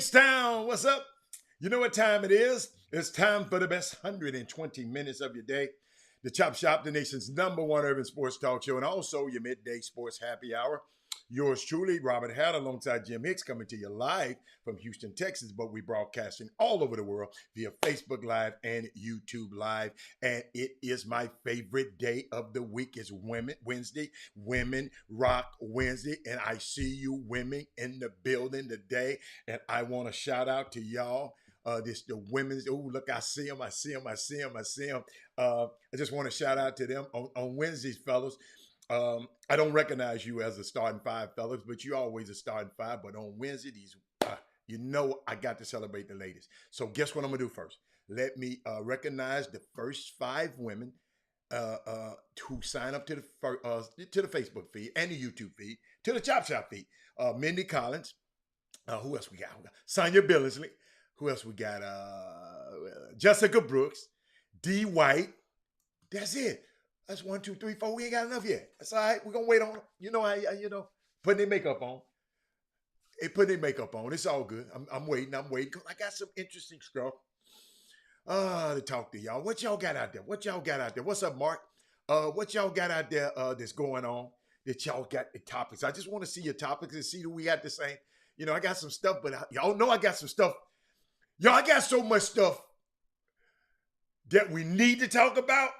H-Town, what's up? You know what time it is? It's time for the best 120 minutes of your day. The Chop Shop, the nation's #1 urban sports talk show, and also your midday sports happy hour. Yours truly, Robert Hatt, alongside Jim Hicks, coming to you live from Houston, Texas, but we broadcasting all over the world via Facebook Live and YouTube Live. And it is my favorite day of the week. It's Wednesday, Women Rock Wednesday. And I see you women in the building today. And I want to shout out to y'all. This the women's. Oh, look, I see them. I just want to shout out to them on Wednesdays, fellas. I don't recognize you as a starting five, fellas, but you always a starting five. But on Wednesday, I got to celebrate the ladies. So guess what I'm gonna do first? Let me recognize the first 5 women who sign up to the Facebook feed and the YouTube feed, to the Chop Shop feed. Mindy Collins. Who else we got? Sonya Billingsley. Who else we got? Jessica Brooks, D. White. That's it. That's 1, 2, 3, 4. We ain't got enough yet. That's all right. We're gonna wait on them. You know, putting their makeup on. They put their makeup on. It's all good. I'm waiting. Cause I got some interesting stuff. To talk to y'all. What y'all got out there? What's up, Mark? What y'all got out there that's going on? That y'all got the topics. I just want to see your topics and see that we got the same. You know, I got some stuff, but y'all know I got some stuff. Y'all, I got so much stuff that we need to talk about.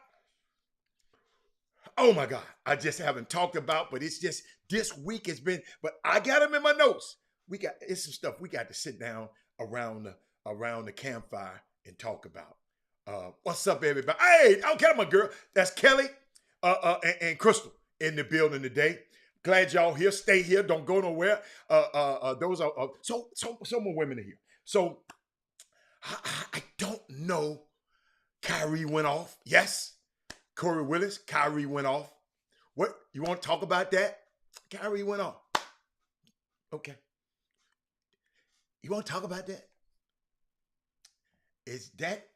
Oh my God, I just haven't talked about, but it's just this week has been, but I got them in my notes. It's some stuff we got to sit down around the campfire and talk about. What's up, everybody? Hey, okay, my girl. That's Kelly and Crystal in the building today. Glad y'all here. Stay here. Don't go nowhere. Those are so more women are here. So I don't know. Kyrie went off. Yes. Corey Willis, Kyrie went off. What? You want to talk about that? Kyrie went off. Okay. You want to talk about that? Is that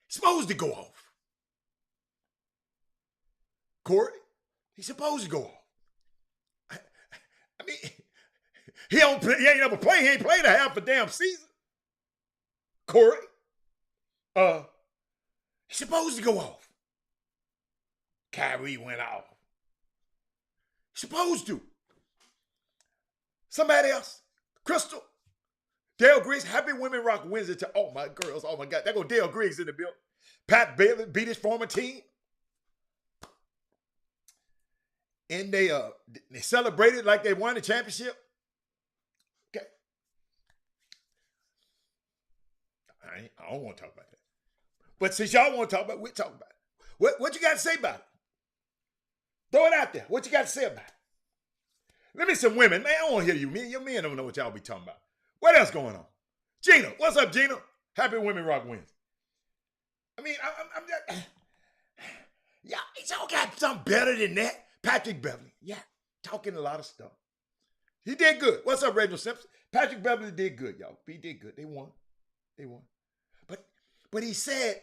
supposed to go off? Corey, he's supposed to go off. I mean, he ain't never played. He ain't played a half a damn season. Corey, he's supposed to go off. Kyrie went off. Supposed to. Somebody else. Crystal. Dale Griggs. Happy Women Rock Wednesday to all my girls. Oh my God. There go Dale Griggs in the building. Pat Bailey beat his former team. And they celebrated like they won the championship. Okay. I don't want to talk about that. But since y'all want to talk about it, we'll talk about it. What you got to say about it? Throw it out there. What you got to say about it? Let me some women. Man, I don't want to hear you. Your men don't know what y'all be talking about. What else going on? Gina. What's up, Gina? Happy Women Rock Wednesday. I mean, I'm just... Yeah, y'all got something better than that. Patrick Beverly. Yeah, talking a lot of stuff. He did good. What's up, Reginald Simpson? Patrick Beverly did good, y'all. He did good. They won. But he said,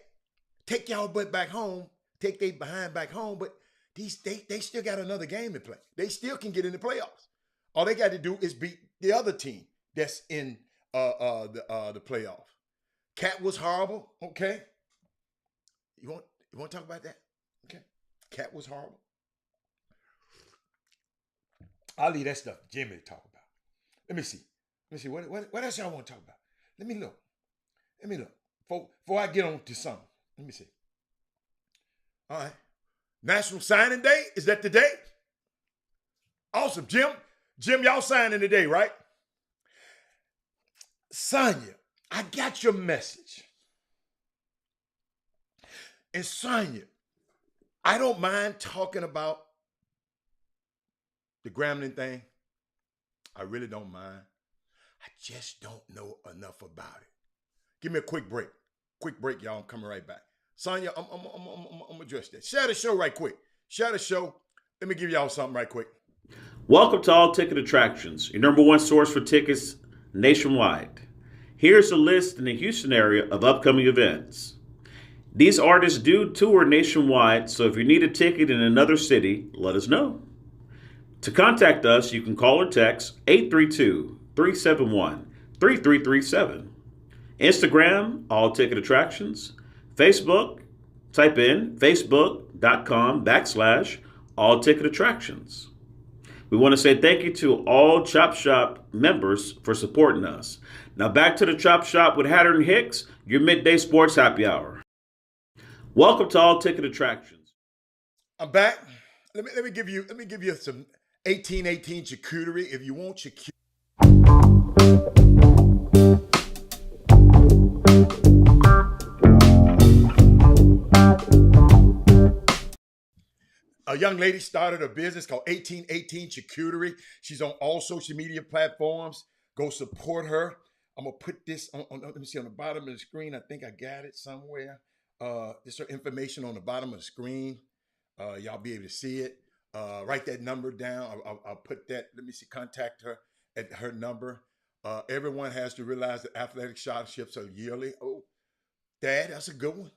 take y'all butt back home. Take they behind back home. But they still got another game to play. They still can get in the playoffs. All they got to do is beat the other team that's in the playoff. Cat was horrible. Okay. You want to talk about that? Okay. Cat was horrible. I'll leave that stuff to Jimmy to talk about. Let me see. What else y'all want to talk about? Let me look. Before I get on to something. Let me see. All right. National Signing Day. Is that today? Awesome. Jim, y'all signing today, right? Sonya, I got your message. And Sonya, I don't mind talking about the Grambling thing. I really don't mind. I just don't know enough about it. Give me a quick break. Y'all. I'm coming right back. Sonya, I'm gonna address that. Share the show right quick. Let me give y'all something right quick. Welcome to All Ticket Attractions, your #1 source for tickets nationwide. Here's a list in the Houston area of upcoming events. These artists do tour nationwide, so if you need a ticket in another city, let us know. To contact us, you can call or text 832-371 3337. Instagram, All Ticket Attractions. Facebook, type in facebook.com/All Ticket Attractions. We want to say thank you to all Chop Shop members for supporting us. Now back to the Chop Shop with Hatter and Hicks, your midday sports happy hour. Welcome to All Ticket Attractions. I'm back. Let me give you some 1818 charcuterie if you want charcuterie. A young lady started a business called 1818 Charcuterie. She's on all social media platforms. Go support her. I'm gonna put this on let me see, on the bottom of the screen. I think I got it somewhere. There's her information on the bottom of the screen. Y'all be able to see it. Write that number down. I'll put that. Let me see. Contact her at her number. Everyone has to realize that athletic scholarships are yearly. Oh, Dad, that's a good one.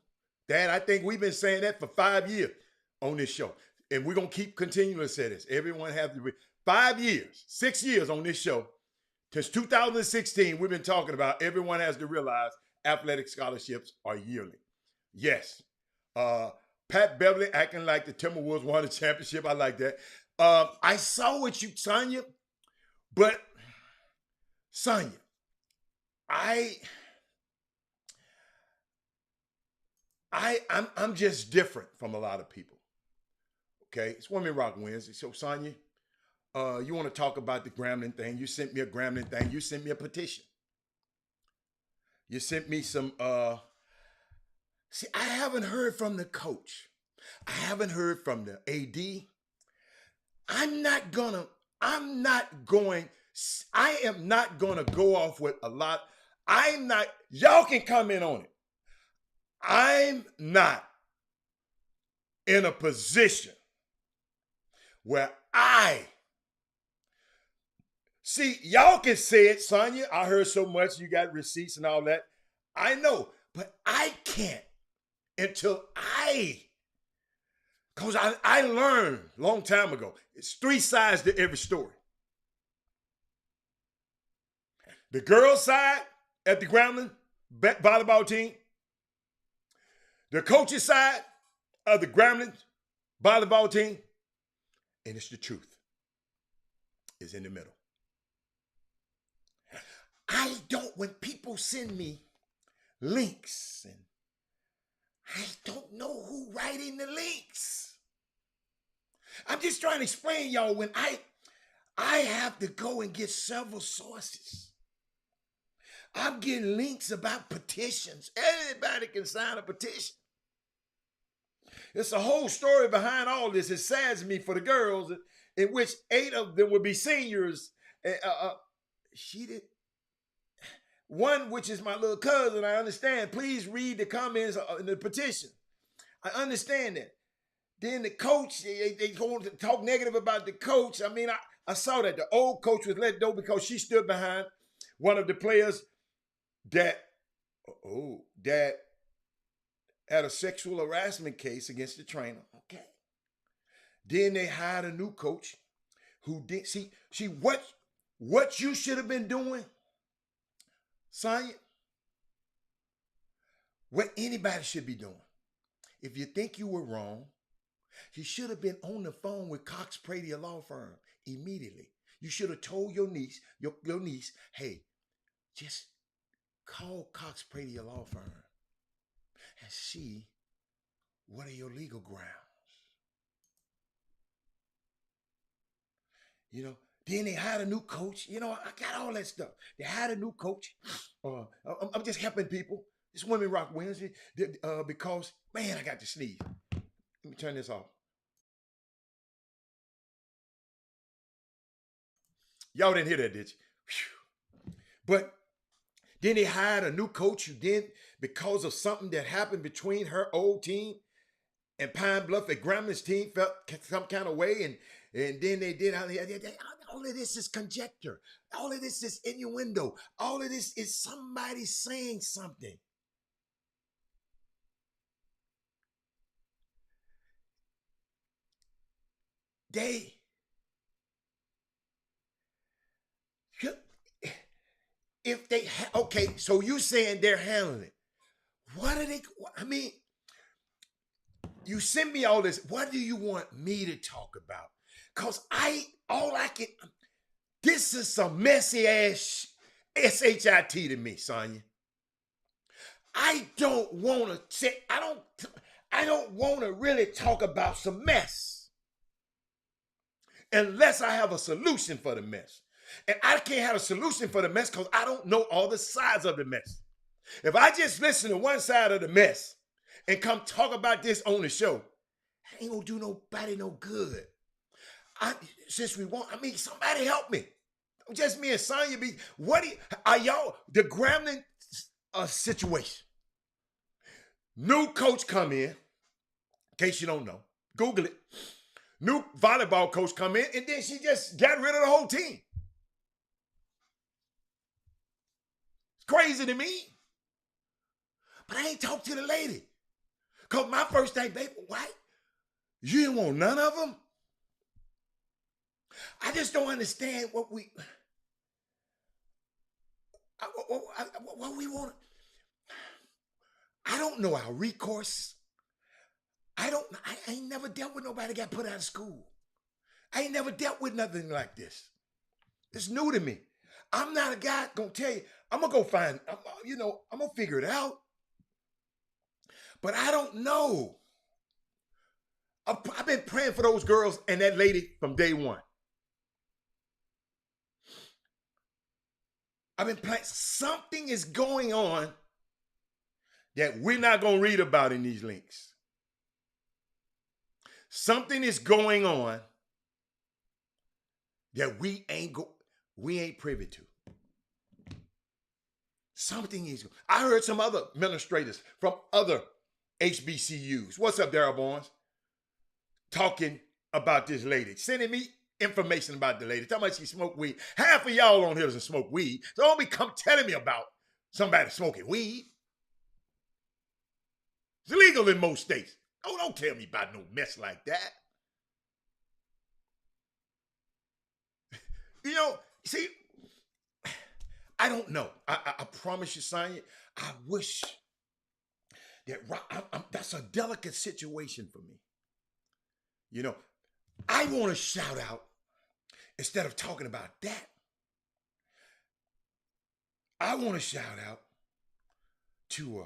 Dad, I think we've been saying that for 5 years on this show. And we're going to keep continuing to say this. Everyone has to 5 years, 6 years on this show. Since 2016, we've been talking about everyone has to realize athletic scholarships are yearly. Yes. Pat Beverly acting like the Timberwolves won the championship. I like that. I saw what you, Sonya, but Sonya, I'm just different from a lot of people. Okay, it's Women Rock Wednesday. So Sonya, you want to talk about the Grambling thing? You sent me a Grambling thing. You sent me a petition. You sent me some. See, I haven't heard from the coach. I haven't heard from the AD. I am not gonna go off with a lot. Y'all can comment on it. I'm not in a position where see, y'all can say it, Sonya. I heard so much, you got receipts and all that. I know, but I can't until because I learned a long time ago, it's 3 sides to every story. The girls' side at the Grambling volleyball team, the coach's side of the Grambling volleyball team, and it's the truth. It's in the middle. When people send me links, and I don't know who writing the links. I'm just trying to explain y'all when I have to go and get several sources. I'm getting links about petitions. Anybody can sign a petition. It's a whole story behind all this. It saddens me for the girls, in which 8 of them would be seniors. She did. One, which is my little cousin, I understand. Please read the comments in the petition. I understand that. Then the coach, they going to talk negative about the coach. I mean, I saw that. The old coach was let go because she stood behind one of the players that had a sexual harassment case against the trainer. Okay. Then they hired a new coach who did see what you should have been doing, Sonya, what anybody should be doing. If you think you were wrong, you should have been on the phone with Cox Pradia Law Firm immediately. You should have told your niece, hey, just call Cox Pradia Law Firm and see what are your legal grounds. Then they hired a new coach. I got all that stuff. They hired a new coach. I'm just helping people. It's Women Rock Wednesday because, man, I got to sneeze. Let me turn this off. Y'all didn't hear that, did you? Whew. But then they hired a new coach who then, because of something that happened between her old team and Pine Bluff at Grambling's team, felt some kind of way, and then they did all of this is conjecture. All of this is innuendo. All of this is somebody saying something. if they, okay, so you saying they're handling it. What are they, I mean, you send me all this. What do you want me to talk about? Because this is some messy ass SHIT to me, Sonya. I don't want to say, I don't want to really talk about some mess unless I have a solution for the mess. And I can't have a solution for the mess because I don't know all the sides of the mess. If I just listen to one side of the mess and come talk about this on the show, I ain't gonna do nobody no good. Somebody help me. Just me and Sonya be, are y'all, the Grambling situation. New coach come in case you don't know, Google it. New volleyball coach come in, and then she just got rid of the whole team. It's crazy to me. But I ain't talked to the lady. Because my first thing, baby, what? You didn't want none of them? I just don't understand what we want. I don't know our recourse. I ain't never dealt with nobody got put out of school. I ain't never dealt with nothing like this. It's new to me. I'm not a guy gonna tell you, I'm gonna go find, I'm gonna figure it out. But I don't know. I've been praying for those girls and that lady from day one. I've been praying. Something is going on that we're not going to read about in these links. Something is going on that we ain't privy to. Something is. I heard some other administrators from other HBCUs. What's up, Daryl Barnes? Talking about this lady, sending me information about the lady. Talking about she smoked weed. Half of y'all on here doesn't smoke weed. So don't be come telling me about somebody smoking weed. It's illegal in most states. Oh, don't tell me about no mess like that. See, I don't know. I promise you, Sonya, I wish that that's a delicate situation for me. I want to shout out, instead of talking about that, I want to shout out to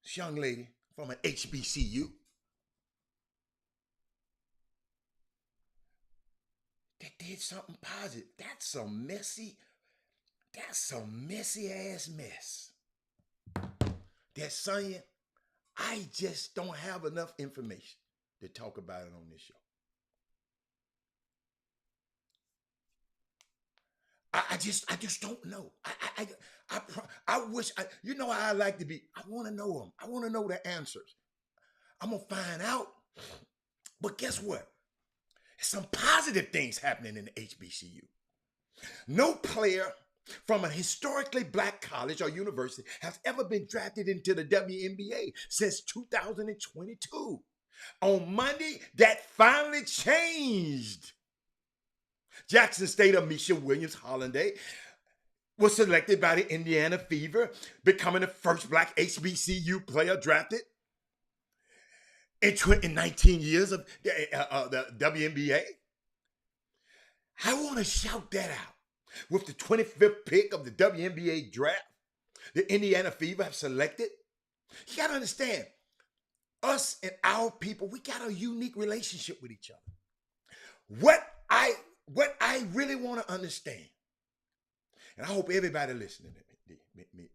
this young lady from an HBCU that did something positive. That's some messy ass mess. That, Sonya, I just don't have enough information to talk about it on this show. I just don't know. I wish, how I like to be. I want to know them. I want to know the answers. I'm going to find out. But guess what? There's some positive things happening in the HBCU. No player from a historically black college or university has ever been drafted into the WNBA since 2022. On Monday, that finally changed. Jackson State Amisha Williams-Holliday was selected by the Indiana Fever, becoming the first black HBCU player drafted in 19 years of the WNBA. I want to shout that out. With the 25th pick of the WNBA draft, the Indiana Fever have selected. You got to understand, us and our people, we got a unique relationship with each other. What I really want to understand, and I hope everybody listening to me,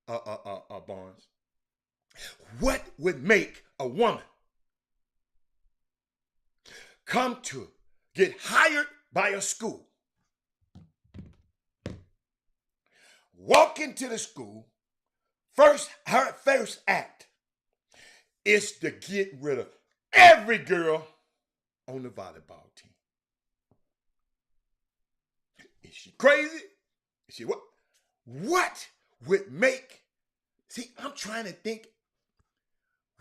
Barnes, what would make a woman come to get hired by a school, walk into the school, her first act is to get rid of every girl on the volleyball team? Is she crazy? Is she what? What would make, see, I'm trying to think,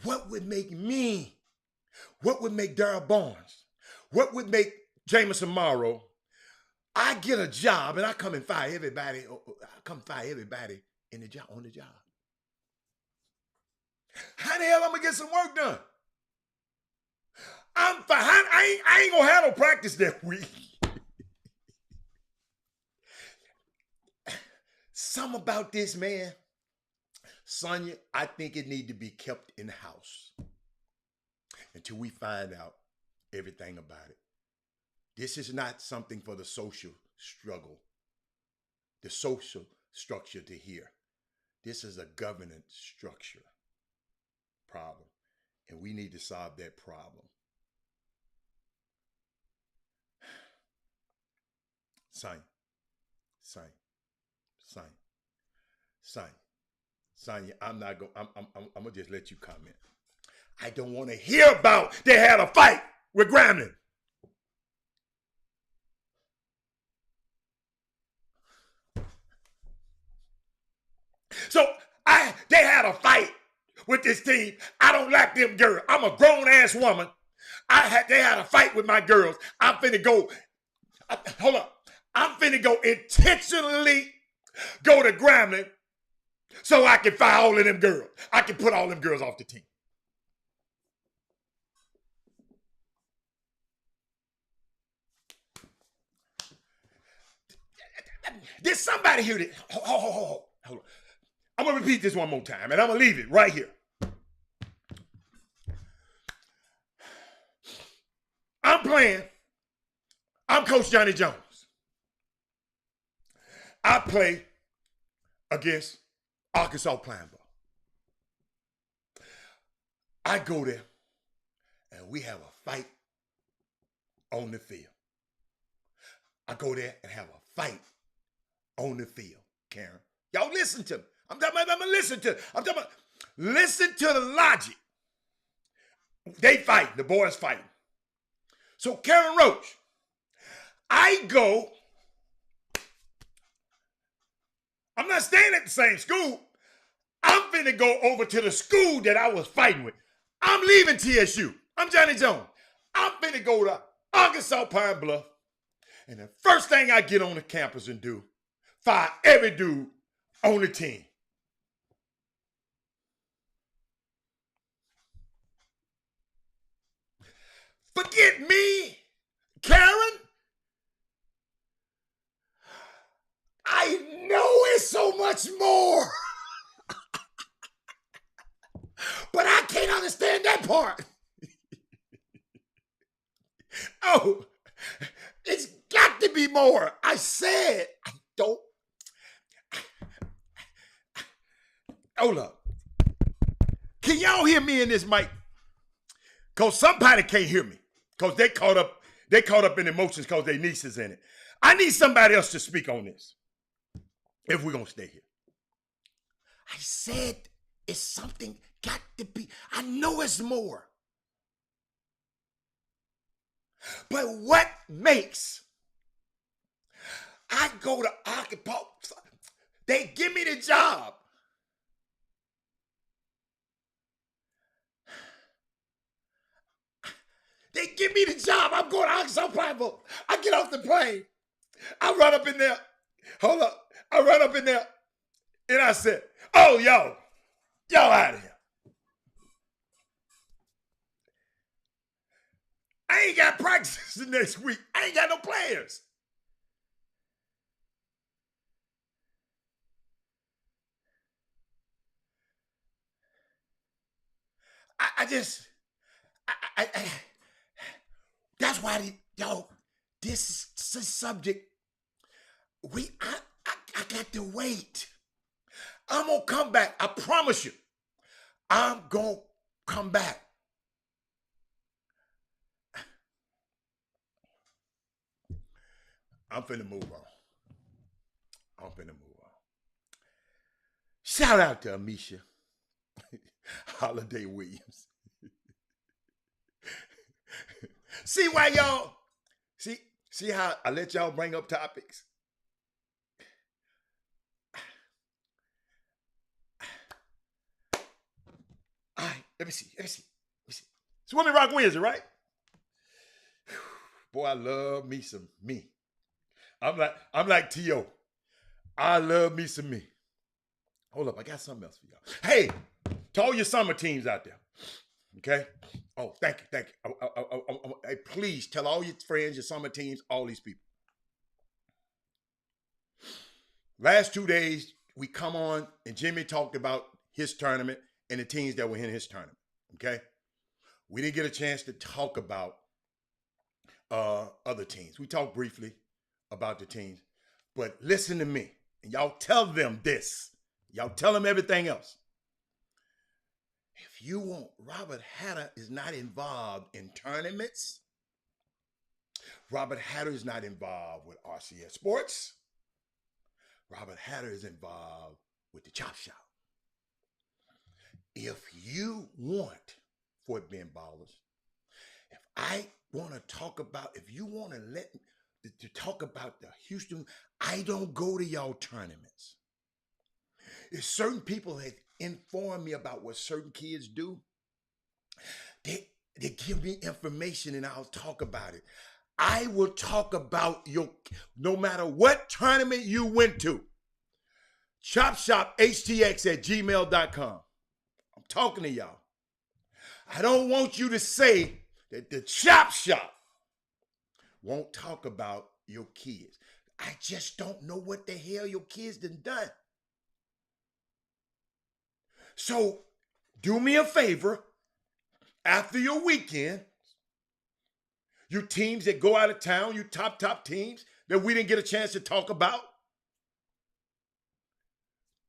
what would make me, what would make Daryl Barnes, what would make Jameson Morrow I get a job and I come and fire everybody. I come fire everybody in the job on the job. How the hell I'm gonna get some work done? I'm fine. I ain't gonna have no practice that week. Something about this, man. Sonya, I think it need to be kept in the house until we find out everything about it. This is not something for the social struggle, the social structure to hear. This is a governance structure problem, and we need to solve that problem. Sonya, Sonya, I'm not going. I'm gonna just let you comment. I don't want to hear about they had a fight with Grambling. So they had a fight with this team. I don't like them girls. I'm a grown ass woman. They had a fight with my girls. I'm finna go. Hold up. I'm finna go intentionally go to Grambling so I can fire all of them girls. I can put all them girls off the team. Did somebody hear this? Hold on. I'm going to repeat this one more time, and I'm going to leave it right here. I'm playing. I'm Coach Johnny Jones. I play against Arkansas Pine Bluff. I go there, and we have a fight on the field. I go there and have a fight on the field, Karen. Y'all listen to me. I'm talking about listen to the logic. They fight. The boys fighting. So Karen Roach, I go. I'm not staying at the same school. I'm finna go over to the school that I was fighting with. I'm leaving TSU. I'm Johnny Jones. I'm finna go to Arkansas Pine Bluff. And the first thing I get on the campus and do, fire every dude on the team. Forget me, Karen. I know it's so much more. But I can't understand that part. Oh, it's got to be more. I said I don't. Hold up. Can y'all hear me in this mic? Because somebody can't hear me. Because they caught up in emotions because their niece is in it. I need somebody else to speak on this. If we're going to stay here. I said it's something got to be. I know it's more. But what makes I go to Arkansas? They give me the job. They give me the job. I'm going to Arkansas Pine Bluff. I get off the plane. I run up in there. Hold up. I run up in there. And I said, oh, y'all out of here. I ain't got practice the next week. I ain't got no players. That's why y'all, this subject, I got to wait. I'm going to come back. I promise you. I'm going to come back. I'm finna move on. Shout out to Amisha Holiday Williams. See why y'all, see how I let y'all bring up topics? All right, let me see. It's Women Rock Wednesday, right? Boy, I love me some me. I'm like T.O. I love me some me. Hold up, I got something else for y'all. Hey, to all your summer teams out there, okay? Oh, thank you. Hey, please tell all your friends, your summer teams, all these people. Last 2 days, we come on and Jimmy talked about his tournament and the teams that were in his tournament, okay? We didn't get a chance to talk about other teams. We talked briefly about the teams, but listen to me, and y'all tell them this. Y'all tell them everything else. If you want, Robert Hatter is not involved in tournaments. Robert Hatter is not involved with RCS Sports. Robert Hatter is involved with the Chop Shop. If you want Fort Bend Ballers, if I want to talk about, if you want to talk about the Houston, I don't go to y'all tournaments. If certain people had informed me about what certain kids do, they give me information and I'll talk about it. I will talk about no matter what tournament you went to. ChopShopHTX@gmail.com. I'm talking to y'all. I don't want you to say that the Chop Shop won't talk about your kids. I just don't know what the hell your kids done. So do me a favor, after your weekend, you teams that go out of town, you top teams that we didn't get a chance to talk about,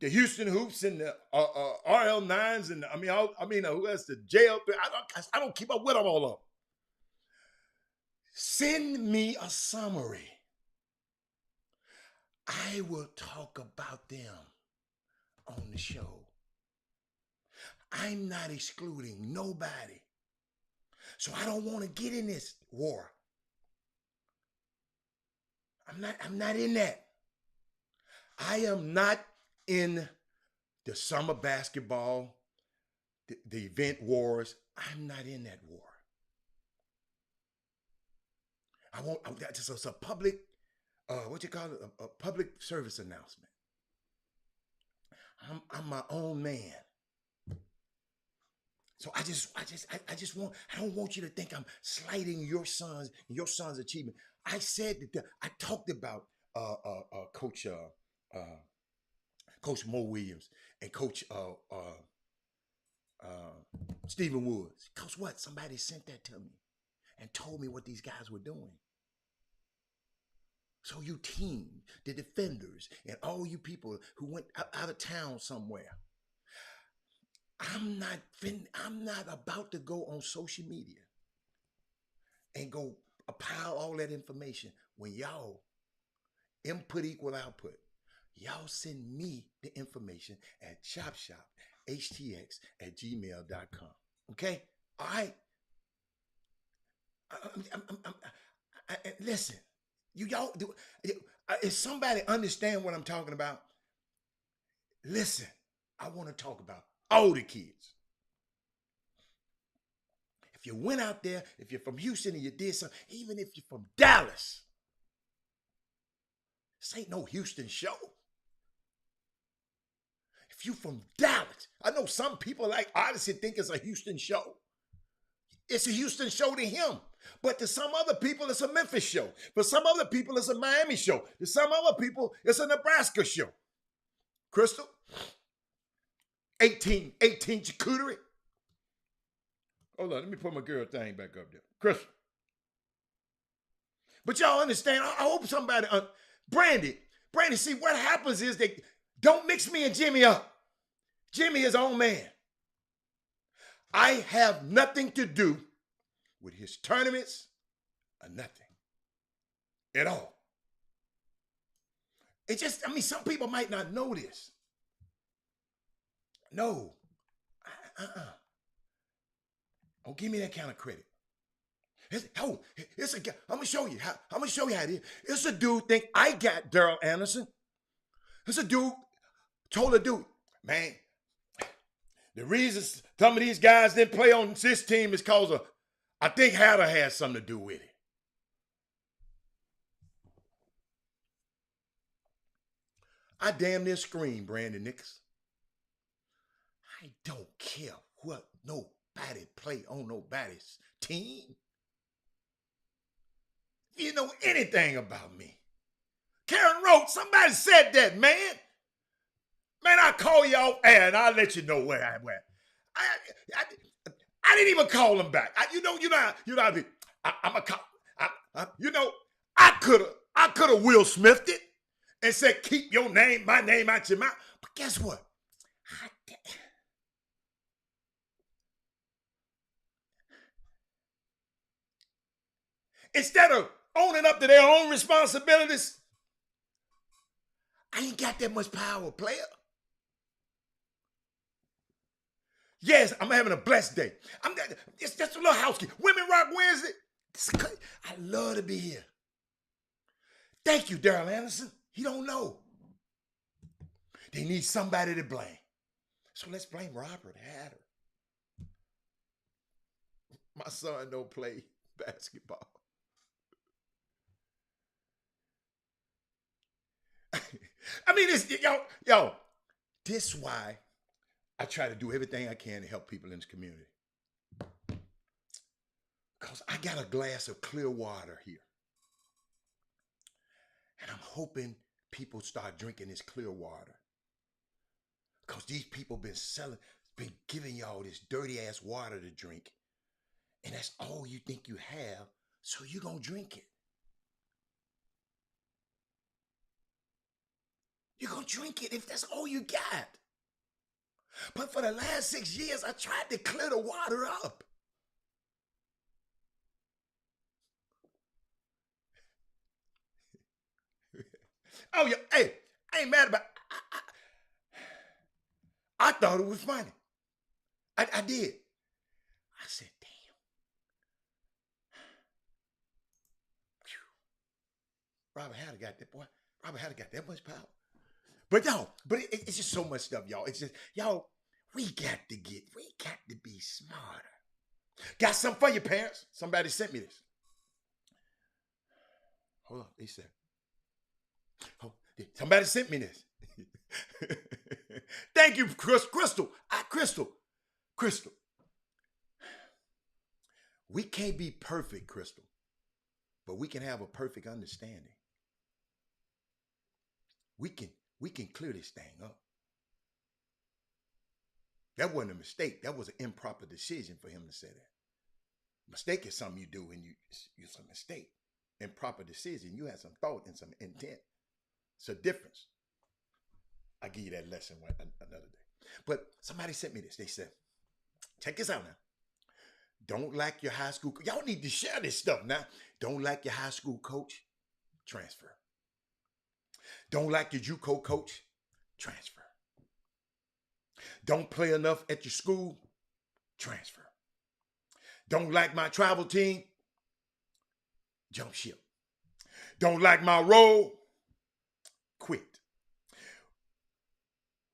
the Houston Hoops and the RL9s and who else? The JL. I don't keep up with them all of them. Send me a summary. I will talk about them on the show. I'm not excluding nobody. So I don't want to get in this war. I'm not in that. I am not in the summer basketball, the event wars. I'm not in that war. It's a public, a public service announcement. I'm my own man. So I don't want you to think I'm slighting your son's achievement. I said that I talked about Coach Mo Williams and Coach Stephen Woods. Because what? Somebody sent that to me and told me what these guys were doing. So you team, the defenders, and all you people who went out of town somewhere. I'm not about to go on social media and go pile all that information when y'all input equal output. Y'all send me the information at chopshophtx@gmail.com. Okay? All right? Listen, y'all do. If somebody understand what I'm talking about, listen, I want to talk about all the kids. If you went out there, if you're from Houston and you did something, even if you're from Dallas, this ain't no Houston show. If you from Dallas, I know some people like Odyssey think it's a Houston show. It's a Houston show to him. But to some other people, it's a Memphis show. For some other people, it's a Miami show. To some other people, it's a Nebraska show. Crystal? 18 charcuterie. Hold on, let me put my girl thing back up there. Crystal. But y'all understand, I hope somebody, Brandy, see, what happens is they don't mix me and Jimmy up. Jimmy is his own man. I have nothing to do with his tournaments or nothing at all. It just, some people might not know this. No. Don't give me that kind of credit. It's a guy. I'm gonna show you how it is. It's a dude think I got Daryl Anderson. It's a dude told a dude, man, the reason some of these guys didn't play on this team is because of, I think Hatter has something to do with it. I damn near screamed, Brandon Nichols. I don't care what nobody play on nobody's team. If you know anything about me, Karen wrote, somebody said that, man. Man, I'll call you off air and I'll let you know where I went. I didn't even call him back. I'm a cop. I could have Will Smithed it and said, keep my name out your mouth. But guess what? Instead of owning up to their own responsibilities, I ain't got that much power, player. Yes, I'm having a blessed day. It's just a little housekeeping. Women Rock Wednesday. I love to be here. Thank you, Daryl Anderson. You don't know. They need somebody to blame. So let's blame Robert Hatter. My son don't play basketball. I mean, yo, this is why I try to do everything I can to help people in this community. Because I got a glass of clear water here. And I'm hoping people start drinking this clear water. Because these people been giving y'all this dirty ass water to drink. And that's all you think you have, so you're going to drink it. You're going to drink it if that's all you got. But for the last 6 years, I tried to clear the water up. Oh, yeah. Hey, I ain't mad about it. I thought it was funny. I did. I said, damn. Robert Hatter got that, boy. Robert Hatter got that much power. But it's just so much stuff, y'all. It's just, y'all, we got to be smarter. Got something for you, parents. Somebody sent me this. Hold on, they said. Oh, somebody sent me this. Thank you, Crystal. Crystal. We can't be perfect, Crystal, but we can have a perfect understanding. We can clear this thing up. That wasn't a mistake. That was an improper decision for him to say that. Mistake is something you do and it's a mistake. Improper decision, you had some thought and some intent. It's a difference. I'll give you that lesson another day. But somebody sent me this. They said, check this out now. Don't like your high school. Y'all need to share this stuff now. Don't like your high school coach? Transfer. Don't like your JUCO coach? Transfer. Don't play enough at your school? Transfer. Don't like my travel team? Jump ship. Don't like my role? Quit.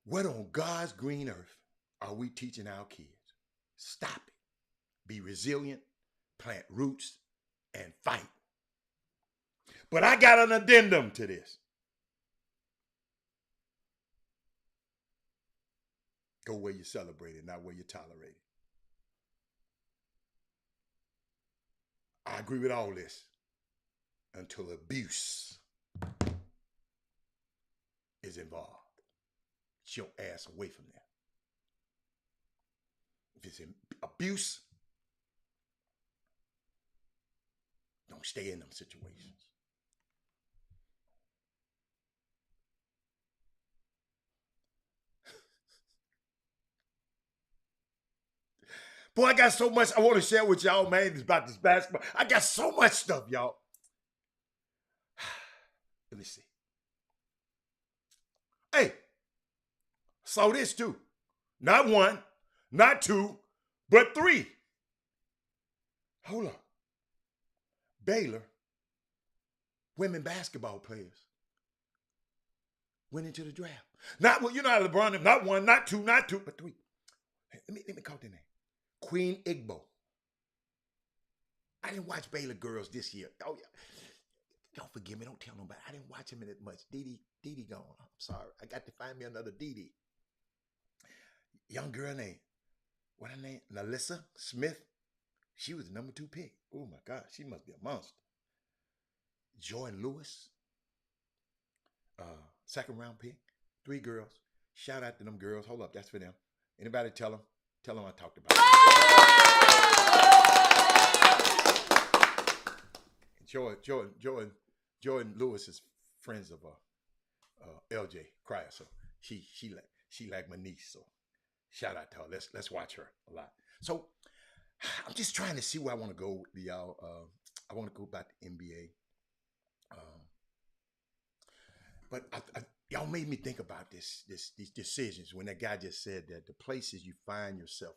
What on God's green earth are we teaching our kids? Stop it. Be resilient, plant roots, and fight. But I got an addendum to this. Go where you're celebrated, not where you're tolerated. I agree with all this until abuse is involved. Get your ass away from there. If it's abuse, don't stay in them situations. Boy, I got so much I want to share with y'all, man. It's about this basketball. I got so much stuff, y'all. Let me see. Hey, saw this too. Not one, not two, but three. Hold on. Baylor, women basketball players, went into the draft. Not, well, you know how LeBron, not one, not two, but three. Let me call their name. Queen Igbo. I didn't watch Baylor girls this year. Oh, yeah. Don't forgive me. Don't tell nobody. I didn't watch him in it much. Dee gone. I'm sorry. I got to find me another Dee. Young girl named, what her name? Nalissa Smith. She was the number 2 pick. Oh my God, she must be a monster. Jordan Lewis, 2nd round pick. 3 girls. Shout out to them girls. Hold up, that's for them. Anybody tell them? Tell them I talked about it. Jordan Lewis is friends of LJ Cryer, so she like my niece. So shout out to her. Let's watch her a lot. So I'm just trying to see where I want to go with y'all. I want to go back to NBA. But y'all made me think about these decisions when that guy just said that the places you find yourself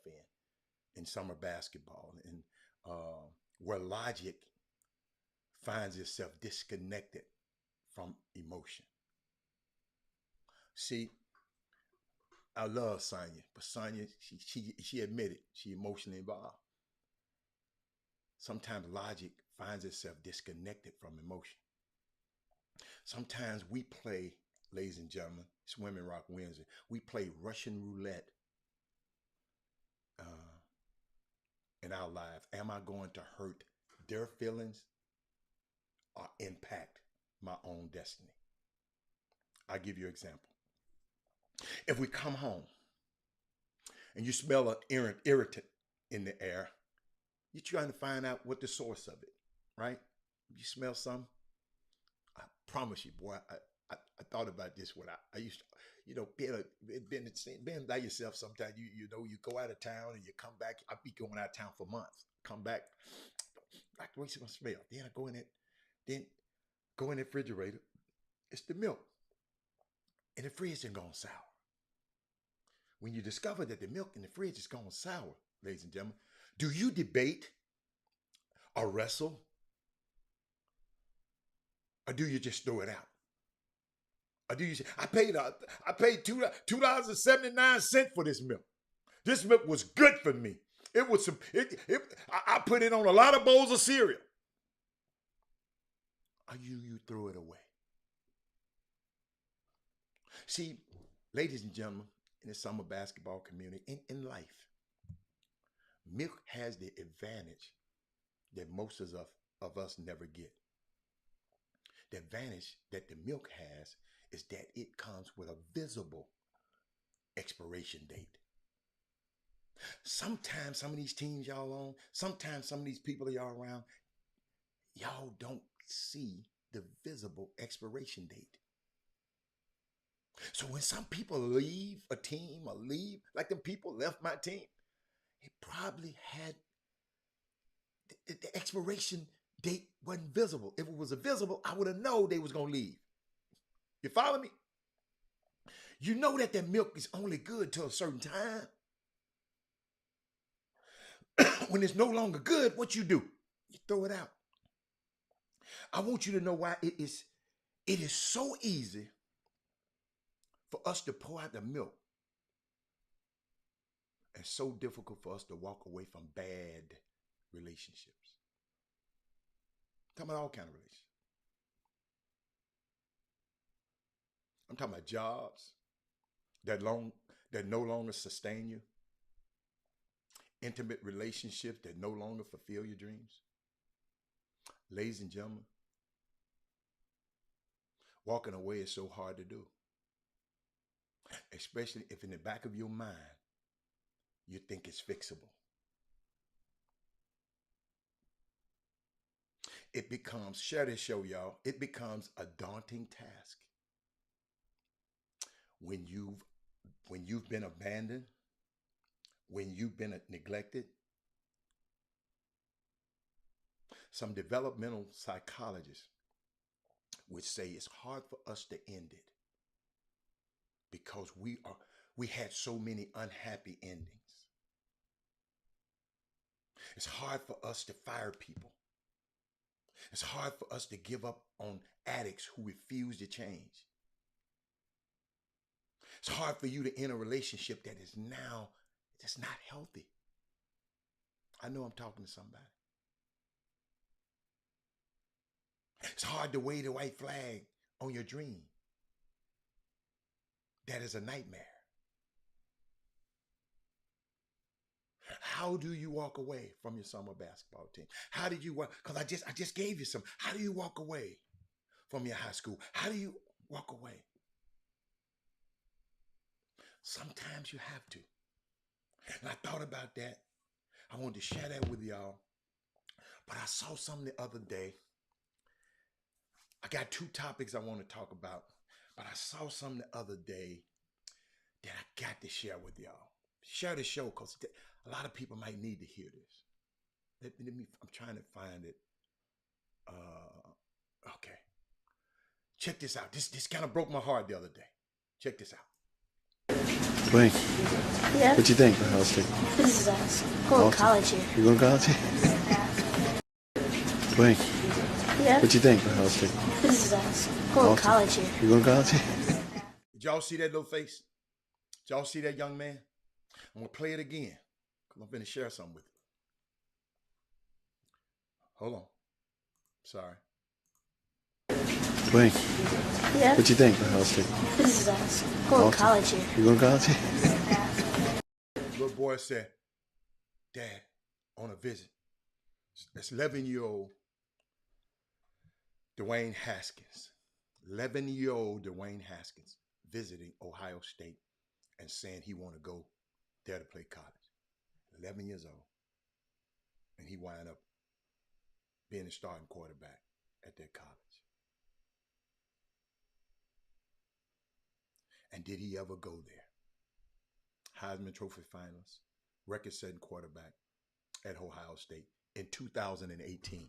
in summer basketball and where logic finds itself disconnected from emotion. See, I love Sonya, but Sonya, she admitted she emotionally involved. Sometimes logic finds itself disconnected from emotion. Sometimes we play, ladies and gentlemen, it's Women Rock Wednesday. We play Russian roulette in our lives. Am I going to hurt their feelings or impact my own destiny? I'll give you an example. If we come home and you smell an irritant in the air, you're trying to find out what the source of it, right? You smell something. I promise you, boy, I thought about this when I used to, being by yourself sometimes, you go out of town and you come back. I'd be going out of town for months. Come back, like the way it's gonna smell. Then I go in it, then go in the refrigerator. It's the milk. And the fridge is gone sour. When you discover that the milk in the fridge is gone sour, ladies and gentlemen, do you debate or wrestle? Or do you just throw it out? Or do you say, I paid $2.79 for this milk. This milk was good for me. It was I put it on a lot of bowls of cereal. Or you throw it away. See, ladies and gentlemen, in the summer basketball community, in life, milk has the advantage that most of us never get. The advantage that the milk has is that it comes with a visible expiration date. Sometimes some of these teams y'all on, sometimes some of these people y'all around, y'all don't see the visible expiration date. So when some people leave a team or leave, like them people left my team, it probably had the expiration date wasn't visible. If it was visible, I would have known they was going to leave. You follow me? You know that milk is only good till a certain time. When it's no longer good, what you do? You throw it out. I want you to know why it is so easy for us to pour out the milk and so difficult for us to walk away from bad relationships. I'm talking about all kinds of relationships. I'm talking about jobs that no longer sustain you. Intimate relationships that no longer fulfill your dreams. Ladies and gentlemen, walking away is so hard to do. Especially if in the back of your mind, you think it's fixable. It becomes, share this show, y'all, it becomes a daunting task. When you've been abandoned, when you've been neglected. Some developmental psychologists would say it's hard for us to end it because we had so many unhappy endings. It's hard for us to fire people. It's hard for us to give up on addicts who refuse to change. It's hard for you to end a relationship that is now just not healthy. I know I'm talking to somebody. It's hard to wave the white flag on your dream. That is a nightmare. How do you walk away from your summer basketball team? How did you walk? Because I just gave you some. How do you walk away from your high school? How do you walk away? Sometimes you have to. And I thought about that. I wanted to share that with y'all. But I saw something the other day. I got two topics I want to talk about. But I saw something the other day that I got to share with y'all. Share the show because a lot of people might need to hear this. I'm trying to find it. Okay. Check this out. This kind of broke my heart the other day. Check this out. Wayne, Yeah? what you think, Ohio State? This is us. Going to college here. You going to college? Wayne, Yeah? what you think, Ohio State? This is us. Going to college here. You going to college? Did y'all see that little face? Did y'all see that young man? I'm going to play it again because I'm going to share something with you. Hold on. Sorry. Wayne, Yeah? what you think, Ohio State? This is us. Going to college here. You going to college? Little boy said, Dad, on a visit. It's 11-year-old Dwayne Haskins. 11-year-old Dwayne Haskins visiting Ohio State and saying he want to go there to play college. 11 years old. And he wound up being the starting quarterback at that college. And did he ever go there? Heisman Trophy finalist, record-setting quarterback at Ohio State in 2018.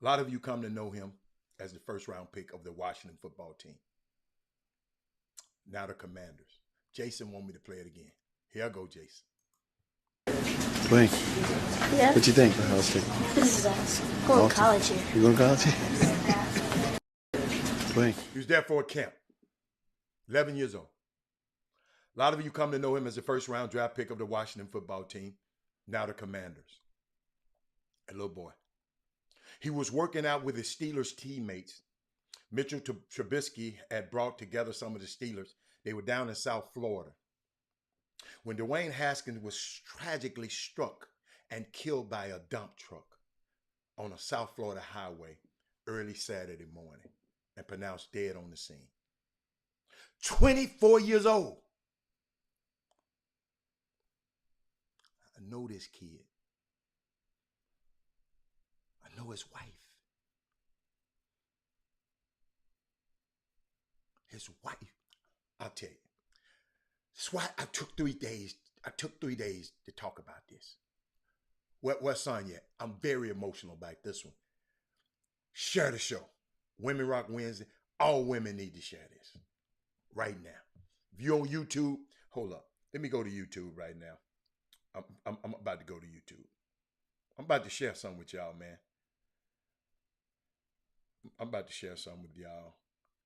A lot of you come to know him as the first-round pick of the Washington football team. Now the Commanders. Jason want me to play it again. Here I go, Jason. Wayne, Yeah? what you think, Ohio State? This is us. Going to college here. You going to college? Wayne, He was there for a camp. 11 years old. A lot of you come to know him as the first-round draft pick of the Washington football team. Now the Commanders. A little boy. He was working out with his Steelers teammates. Mitchell Trubisky had brought together some of the Steelers. They were down in South Florida when Dwayne Haskins was tragically struck and killed by a dump truck on a South Florida highway early Saturday morning and pronounced dead on the scene. 24 years old. I know this kid. I know his wife. His wife. I'll tell you. That's why I took 3 days. I took 3 days to talk about this. Where's son yet? I'm very emotional about this one. Share the show. Women Rock Wednesday. All women need to share this right now. If you're on YouTube, hold up. Let me go to YouTube right now. I'm about to go to YouTube. I'm about to share something with y'all, man. I'm about to share something with y'all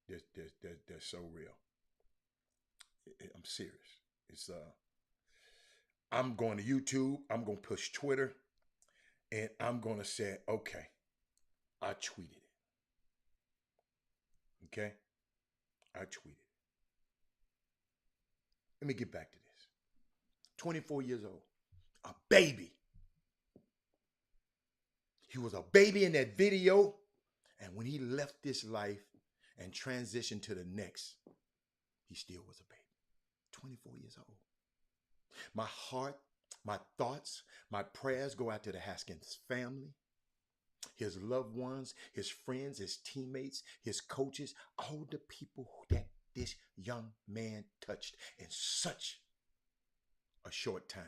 that's so real. I'm serious. It's I'm going to YouTube. I'm going to push Twitter, and I'm going to say, okay, I tweeted it. Okay, I tweeted it. Let me get back to this. 24 years old, a baby. He was a baby in that video, and when he left this life and transitioned to the next, he still was a baby. 24 years old. My heart, my thoughts, my prayers go out to the Haskins family, his loved ones, his friends, his teammates, his coaches, all the people that this young man touched in such a short time.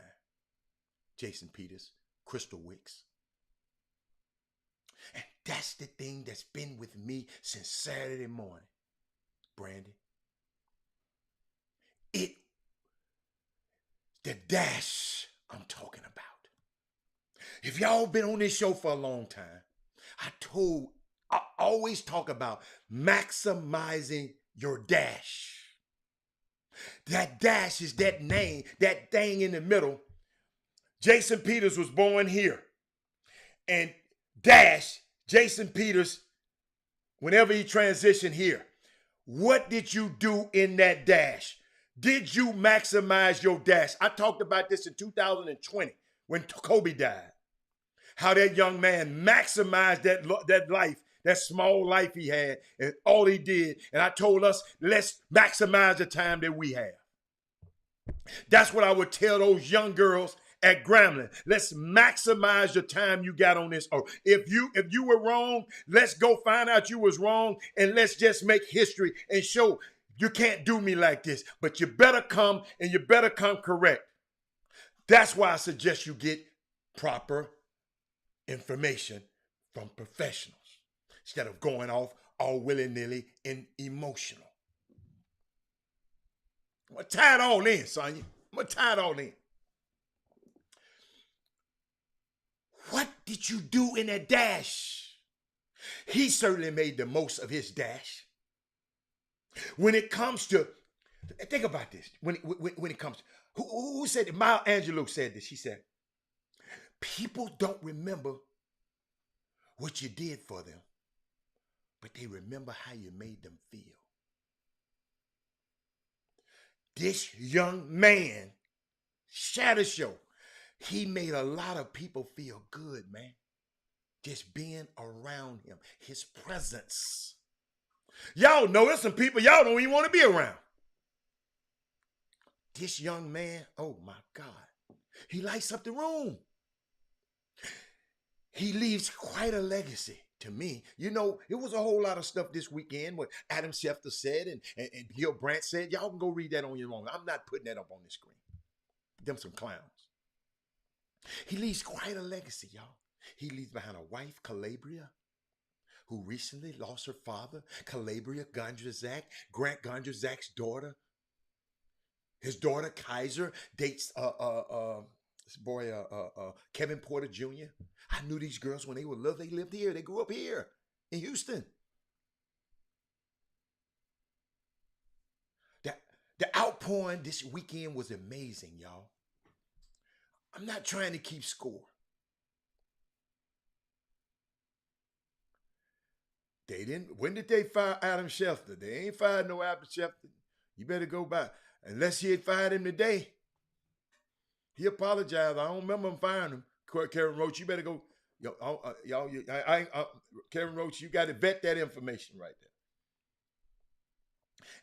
Jason Peters, Crystal Wicks. And that's the thing that's been with me since Saturday morning, Brandon. The dash I'm talking about. If y'all been on this show for a long time, I always talk about maximizing your dash. That dash is that name, that thing in the middle. Jason Peters was born here. And dash, Jason Peters, whenever he transitioned here, what did you do in that dash? Did you maximize your dash? I talked about this in 2020 when Kobe died. How that young man maximized that life, that small life he had, and all he did. And I told us, let's maximize the time that we have. That's what I would tell those young girls at Grambling. Let's maximize the time you got on this earth. If you were wrong, let's go find out you was wrong, and let's just make history and show you can't do me like this. But you better come, and you better come correct. That's why I suggest you get proper information from professionals instead of going off all willy-nilly and emotional. I'm going to tie it all in, Sonya. I'm going to tie it all in. What did you do in that dash? He certainly made the most of his dash. When it comes to, think about this. When it comes to, who said it? Maya Angelou said this. She said, people don't remember what you did for them, but they remember how you made them feel. This young man, Shatter Show, he made a lot of people feel good, man. Just being around him, his presence. Y'all know there's some people y'all don't even want to be around. This young man, oh my God, he lights up the room. He leaves quite a legacy to me. You know, it was a whole lot of stuff this weekend what Adam Schefter said and Gil Brandt said. Y'all can go read that on your own. I'm not putting that up on the screen. Them some clowns. He leaves quite a legacy, y'all. He leaves behind a wife, Calabria, who recently lost her father. Calabria Gondrzak, Grant Gondrzak's daughter. His daughter, Kaiser, dates this boy, Kevin Porter Jr. I knew these girls when they were little. They lived here. They grew up here in Houston. The outpouring this weekend was amazing, y'all. I'm not trying to keep score. They didn't. When did they fire Adam Schefter? They ain't fired no Adam Schefter. You better go back. Unless he had fired him today. He apologized. I don't remember him firing him. Karen Roach, you better go. Karen Roach, you got to vet that information right there.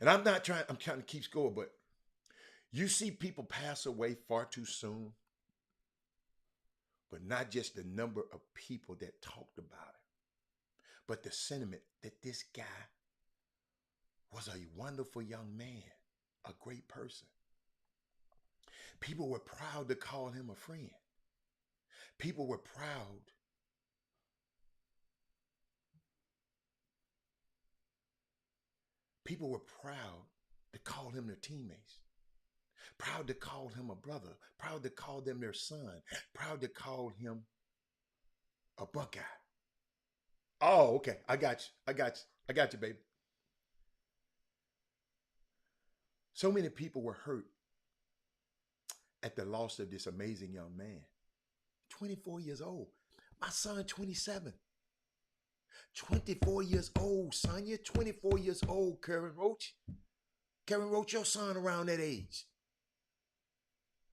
And I'm trying to keep score, but you see people pass away far too soon. But not just the number of people that talked about it, but the sentiment that this guy was a wonderful young man, a great person. People were proud to call him a friend. People were proud to call him their teammates. Proud to call him a brother. Proud to call them their son. Proud to call him a Buckeye. Oh, okay. I got you, baby. So many people were hurt at the loss of this amazing young man. 24 years old. My son, 27. 24 years old, Sonya. 24 years old, Karen Roach. Karen Roach, your son around that age.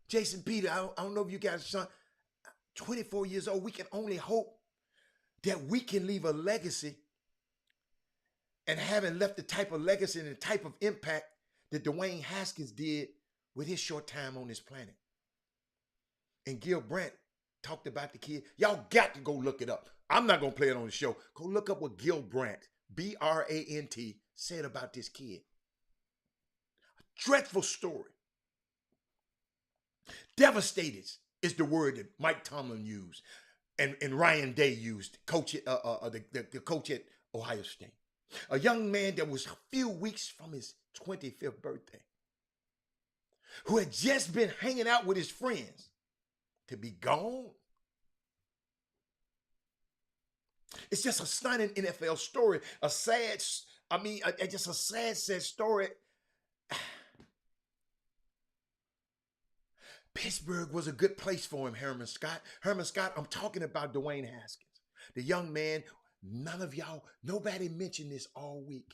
Jason Peter, I don't know if you got a son. 24 years old. We can only hope that we can leave a legacy, and having left the type of legacy and the type of impact that Dwayne Haskins did with his short time on this planet. And Gil Brandt talked about the kid. Y'all got to go look it up. I'm not going to play it on the show. Go look up what Gil Brandt, B-R-A-N-T, said about this kid. A dreadful story. Devastated is the word that Mike Tomlin used and Ryan Day used, the coach at Ohio State. A young man that was a few weeks from his 25th birthday, who had just been hanging out with his friends, to be gone. It's just a stunning NFL story. Just a sad story. Pittsburgh was a good place for him, Herman Scott. Herman Scott, I'm talking about Dwayne Haskins, the young man. Nobody mentioned this all week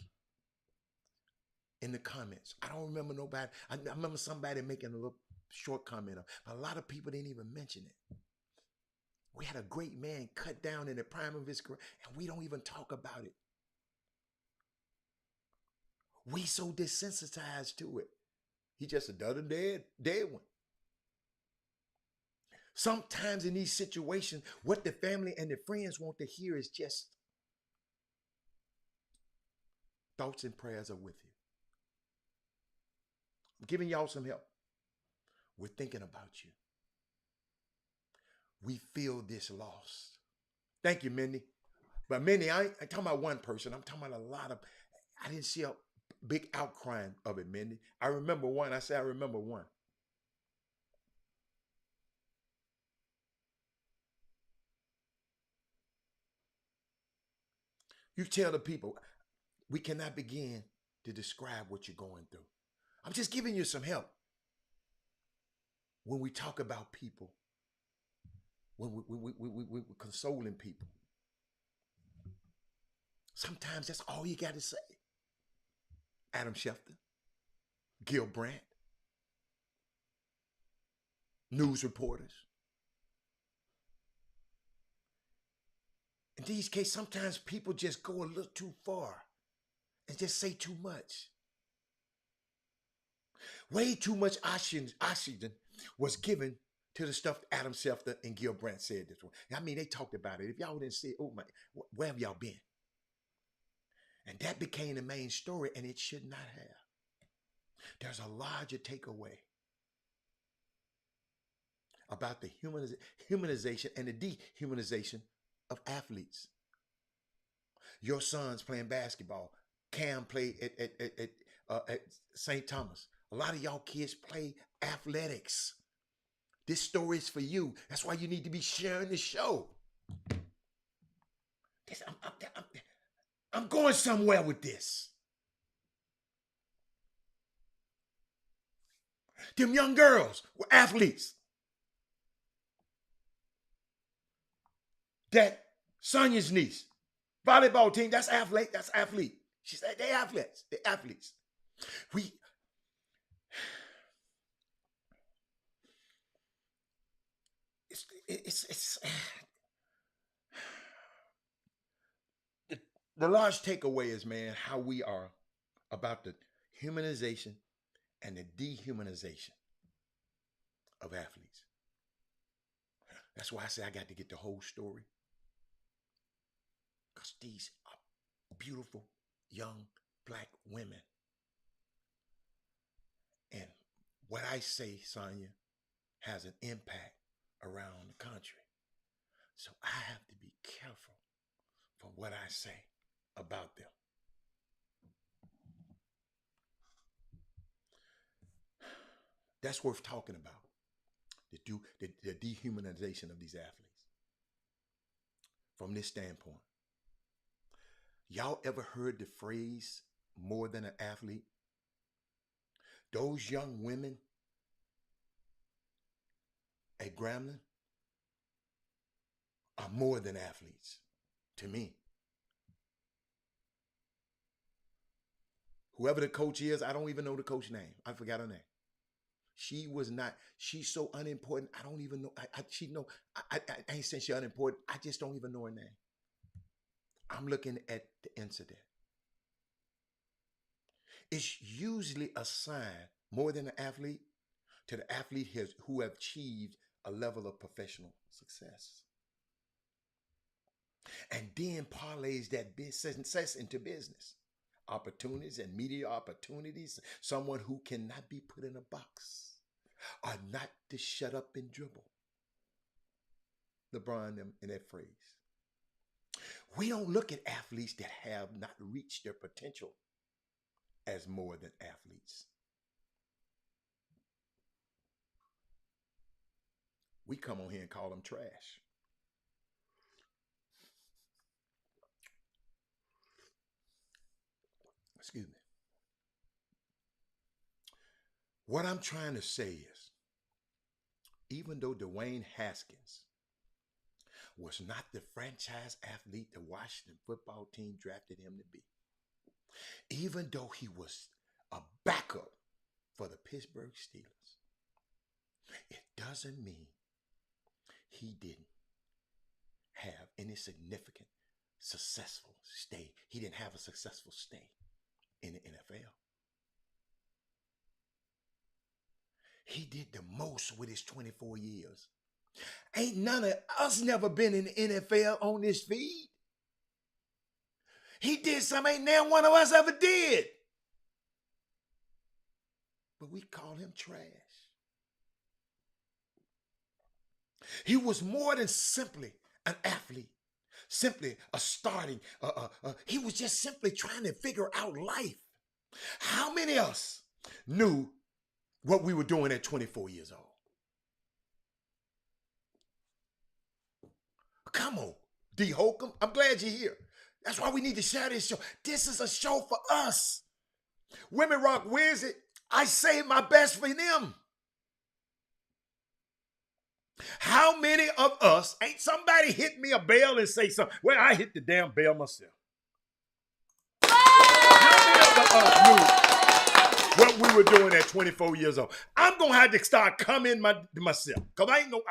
in the comments. I don't remember nobody. I remember somebody making a little short comment. A lot of people didn't even mention it. We had a great man cut down in the prime of his career, and we don't even talk about it. We so desensitized to it. He just another dead one. Sometimes in these situations, what the family and the friends want to hear is just thoughts and prayers are with you. I'm giving y'all some help. We're thinking about you. We feel this loss. Thank you, Mindy. But Mindy, I ain't talking about one person. I'm talking about a lot of, I didn't see a big outcry of it, Mindy. I remember one. I remember one. You tell the people, we cannot begin to describe what you're going through. I'm just giving you some help. When we talk about people, when we're consoling people, sometimes that's all you got to say. Adam Schefter, Gil Brandt, news reporters. In these cases, sometimes people just go a little too far and just say too much. Way too much oxygen was given to the stuff Adam Schefter and Gil Brandt said this one. I mean, they talked about it. If y'all didn't see it, oh my, where have y'all been? And that became the main story, and it should not have. There's a larger takeaway about the humanization and the dehumanization of athletes. Your son's playing basketball. Cam played at St. Thomas. A lot of y'all kids play athletics. This story is for you. That's why you need to be sharing the show. I'm going somewhere with this. Them young girls were athletes. That Sonia's niece, volleyball team, that's athlete. She said they're athletes. It's the large takeaway is, man, how we are about the humanization and the dehumanization of athletes. That's why I say I got to get the whole story. Because these are beautiful, young, black women. And what I say, Sonia, has an impact around the country. So I have to be careful for what I say about them. That's worth talking about. The dehumanization of these athletes. From this standpoint. Y'all ever heard the phrase, more than an athlete? Those young women at Grambling are more than athletes to me. Whoever the coach is, I don't even know the coach's name. I forgot her name. She's so unimportant. I don't even know. I ain't saying she's unimportant. I just don't even know her name. I'm looking at the incident. It's usually assigned more than an athlete to the athlete who have achieved a level of professional success. And then parlays that success into business. Opportunities and media opportunities. Someone who cannot be put in a box. Are not to shut up and dribble. LeBron in that phrase. We don't look at athletes that have not reached their potential as more than athletes. We come on here and call them trash. Excuse me. What I'm trying to say is, even though Dwayne Haskins was not the franchise athlete the Washington football team drafted him to be, even though he was a backup for the Pittsburgh Steelers, it doesn't mean he didn't have any significant, successful stay. He didn't have a successful stay in the NFL. He did the most with his 24 years. Ain't none of us never been in the NFL on this feed. He did something ain't now one of us ever did. But we call him trash. He was more than simply an athlete, simply a starting. He was just simply trying to figure out life. How many of us knew what we were doing at 24 years old? Come on, D. Holcomb. I'm glad you're here. That's why we need to share this show. This is a show for us. Women Rock Wizard, I saved my best for them. How many of us, ain't somebody hit me a bell and say something? Well, I hit the damn bell myself. How many of us knew what we were doing at 24 years old? I'm going to have to start coming myself. Because I ain't no...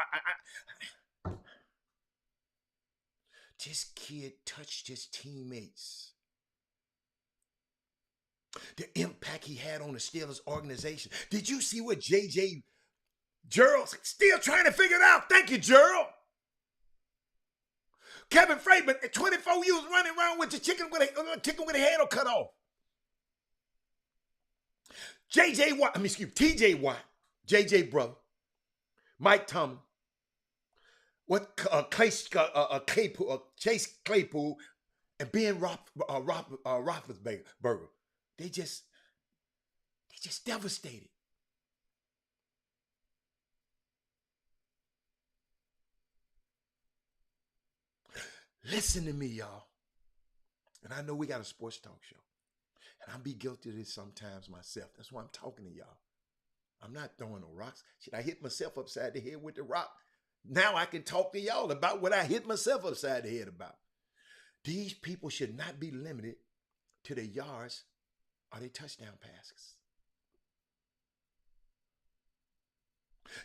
This kid touched his teammates. The impact he had on the Steelers organization. Did you see what J.J. Gerald still trying to figure it out? Thank you, Gerald. Kevin Freeman at 24 years running around with the chicken with a head or cut off. T.J. Watt, J.J. brother, Mike Tomlin, Chase Claypool, and Ben Roethlisberger. They just devastated. Listen to me, y'all. And I know we got a sports talk show. And I'll be guilty of this sometimes myself. That's why I'm talking to y'all. I'm not throwing no rocks. Shit, I hit myself upside the head with the rock. Now I can talk to y'all about what I hit myself upside the head about. These people should not be limited to their yards or their touchdown passes.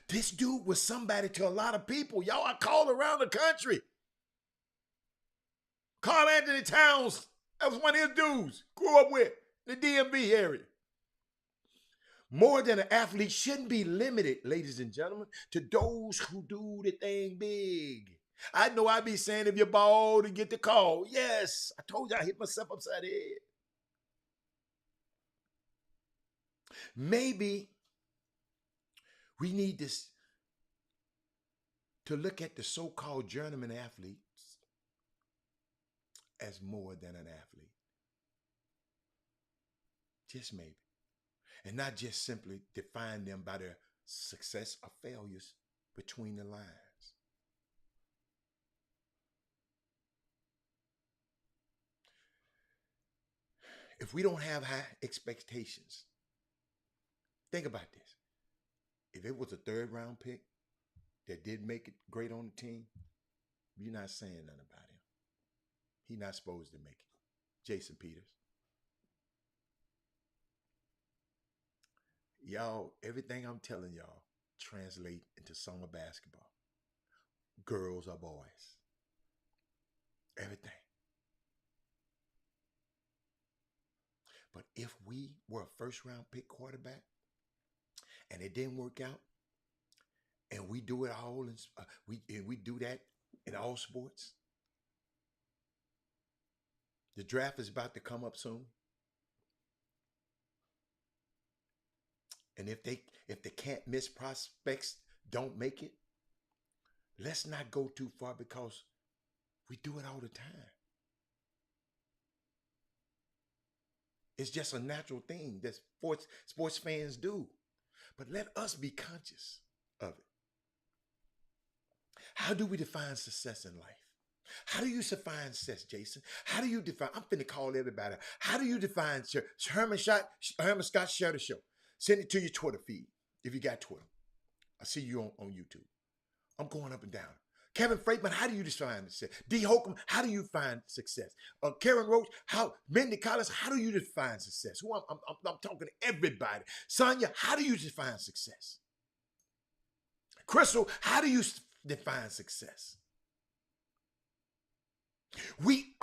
This dude was somebody to a lot of people. Y'all, I called around the country. Carl Anthony Towns, that was one of his dudes, grew up with the DMV area. More than an athlete shouldn't be limited, ladies and gentlemen, to those who do the thing big. I know I be saying if you're bald and get the call. Yes, I told you I hit myself upside the head. Maybe we need this to look at the so-called journeyman athletes as more than an athlete. Just maybe. And not just simply define them by their success or failures between the lines. If we don't have high expectations, think about this. If it was a third round pick that did make it great on the team, you're not saying nothing about him. He's not supposed to make it. Jason Peters. Y'all, everything I'm telling y'all translate into summer basketball. Girls or boys. Everything. But if we were a first round pick quarterback and it didn't work out, and we do it all, we do that in all sports, the draft is about to come up soon. And if the can't miss prospects don't make it, let's not go too far because we do it all the time. It's just a natural thing that sports fans do. But let us be conscious of it. How do we define success in life? How do you define success, Jason? How do you define? I'm finna call everybody. How do you define Herman Scott Share the Show? Send it to your Twitter feed if you got Twitter. I see you on YouTube. I'm going up and down. Kevin Freitman, how do you define success? D. Holcomb, how do you find success? Karen Roach, Mindy Collins, how do you define success? I'm talking to everybody. Sonia, how do you define success? Crystal, how do you define success? We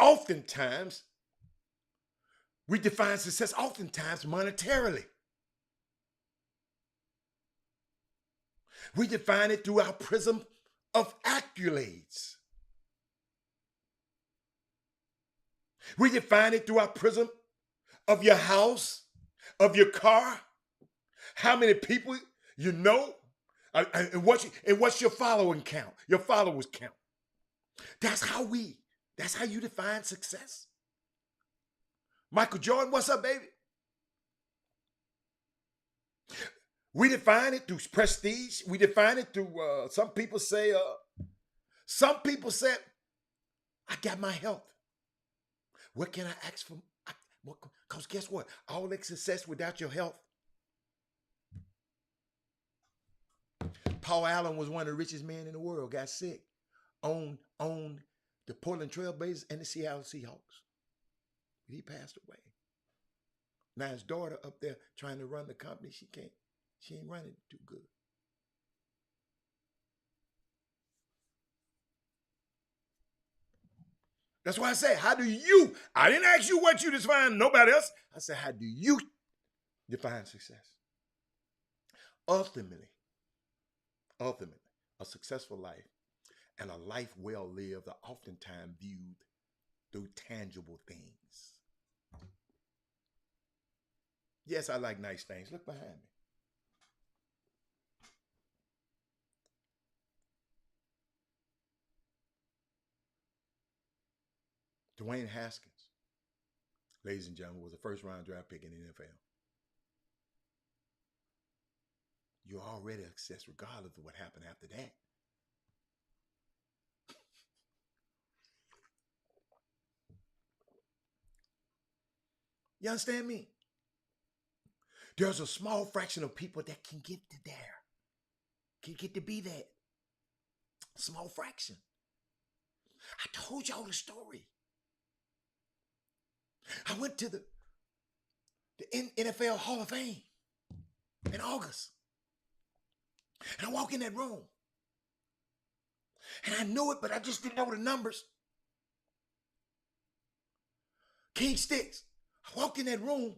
define success oftentimes monetarily. We define it through our prism of accolades. We define it through our prism of your house, of your car, how many people you know, and what's your following count, your followers count. That's how you define success. Michael Jordan, what's up, baby? We define it through prestige. We define it through, some people say, I got my health. What can I ask for? Because guess what? All that success without your health. Paul Allen was one of the richest men in the world, got sick, owned the Portland Trail Blazers and the Seattle Seahawks. He passed away. Now his daughter up there trying to run the company, she ain't running too good. That's why I say, I didn't ask you what you define, nobody else. I said, how do you define success? Ultimately, a successful life and a life well lived are oftentimes viewed through tangible things. Yes, I like nice things. Look behind me. Dwayne Haskins, ladies and gentlemen, was a first-round draft pick in the NFL. You're already a success regardless of what happened after that. You understand me? There's a small fraction of people that can get to there, can get to be that. Small fraction. I told y'all the story. I went to the NFL Hall of Fame in August. And I walk in that room. And I knew it, but I just didn't know the numbers. King Sticks. I walked in that room.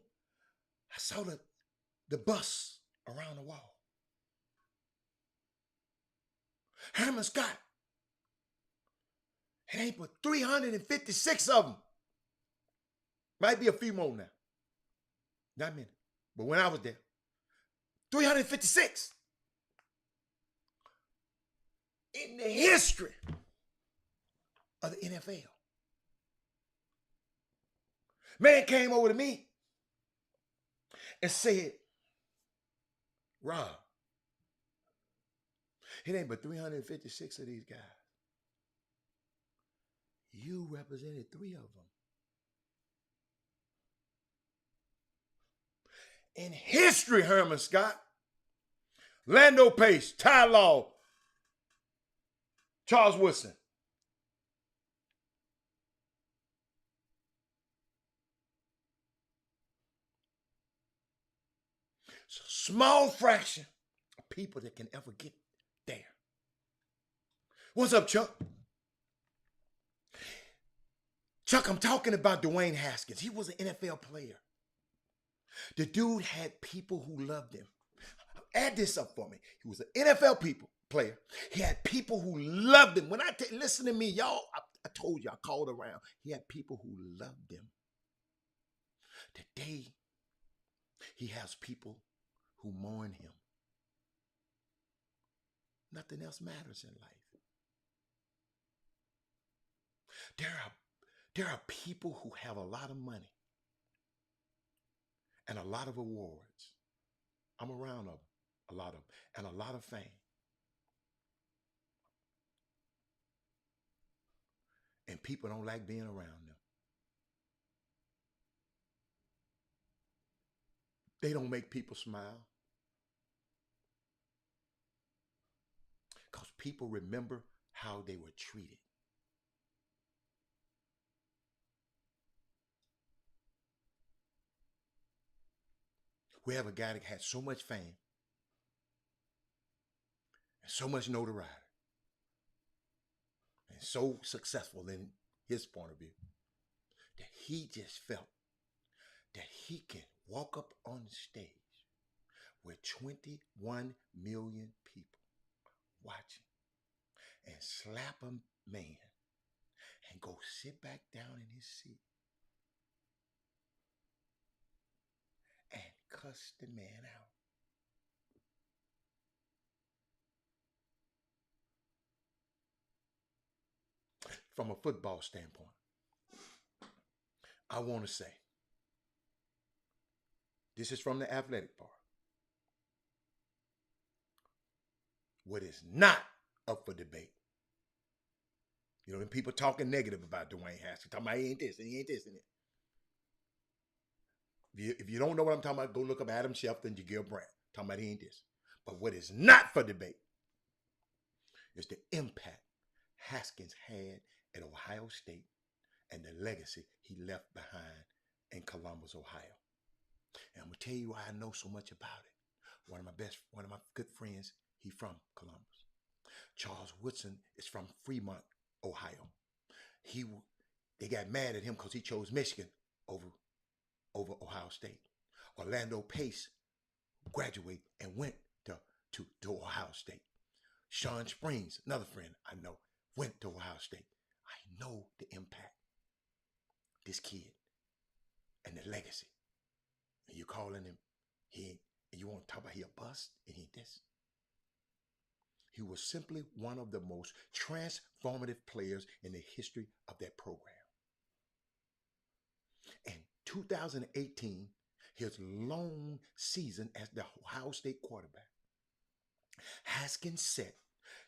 I saw the bus around the wall. Herman Scott. It ain't but 356 of them. Might be a few more now. Not many. But when I was there, 356. In the history of the NFL. Man came over to me and said, Rob, it ain't but 356 of these guys. You represented 3 of them. In history, Herman Scott, Lando Pace, Ty Law, Charles Woodson. It's a small fraction of people that can ever get there. What's up, Chuck? Chuck, I'm talking about Dwayne Haskins. He was an NFL player. The dude had people who loved him. Add this up for me. He was an NFL player. He had people who loved him. When listen to me, y'all, I told you, I called around. He had people who loved him. Today, he has people who mourn him. Nothing else matters in life. There are people who have a lot of money and a lot of awards. I'm around them, a lot of them, and a lot of fame. And people don't like being around them. They don't make people smile. Because people remember how they were treated. We have a guy that had so much fame and so much notoriety and so successful in his point of view that he just felt that he can walk up on the stage with 21 million people watching and slap a man and go sit back down in his seat and cuss the man out. From a football standpoint, I want to say, this is from the athletic part. What is not up for debate. You know, them people talking negative about Dwayne Haskins, talking about he ain't this and he ain't this and that. If you don't know what I'm talking about, go look up Adam Schefter and Jagiel Brandt. Talking about he ain't this. But what is not for debate is the impact Haskins had at Ohio State and the legacy he left behind in Columbus, Ohio. And I'm gonna tell you why I know so much about it. One of my good friends, he from Columbus. Charles Woodson is from Fremont, Ohio. They got mad at him because he chose Michigan over Ohio State. Orlando Pace graduated and went to Ohio State. Sean Springs, another friend I know, went to Ohio State. I know the impact this kid and the legacy. And you're calling him, and you want to talk about he a bust and he this. He was simply one of the most transformative players in the history of that program. In 2018, his lone season as the Ohio State quarterback, Haskins set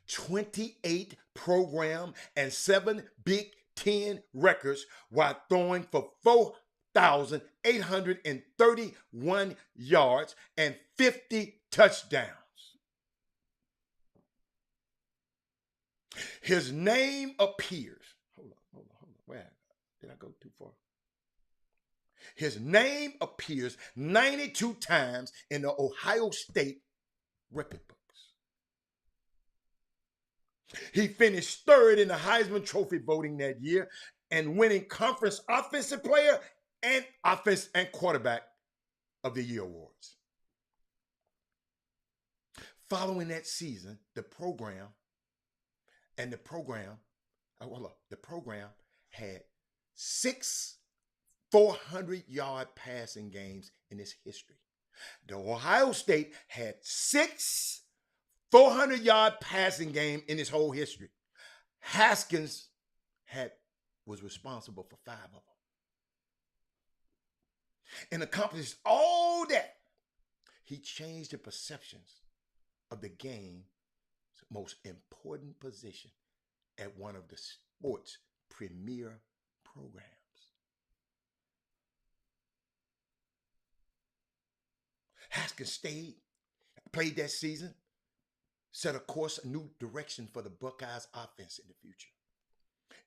28 program and 7 Big Ten records while throwing for 4,831 yards and 50 touchdowns. His name appears. Hold on. Where did I go too far? His name appears 92 times in the Ohio State record books. He finished third in the Heisman Trophy voting that year and winning Conference Offensive Player and Offense and Quarterback of the Year awards. Following that season, the program had 6 400-yard passing games in its history. The Ohio State had 6 400-yard passing games in its whole history. Haskins was responsible for 5 of them. And accomplished all that. He changed the perceptions of the game's most important position at one of the sport's premier programs. Haskins played that season, set a course, a new direction for the Buckeyes offense in the future.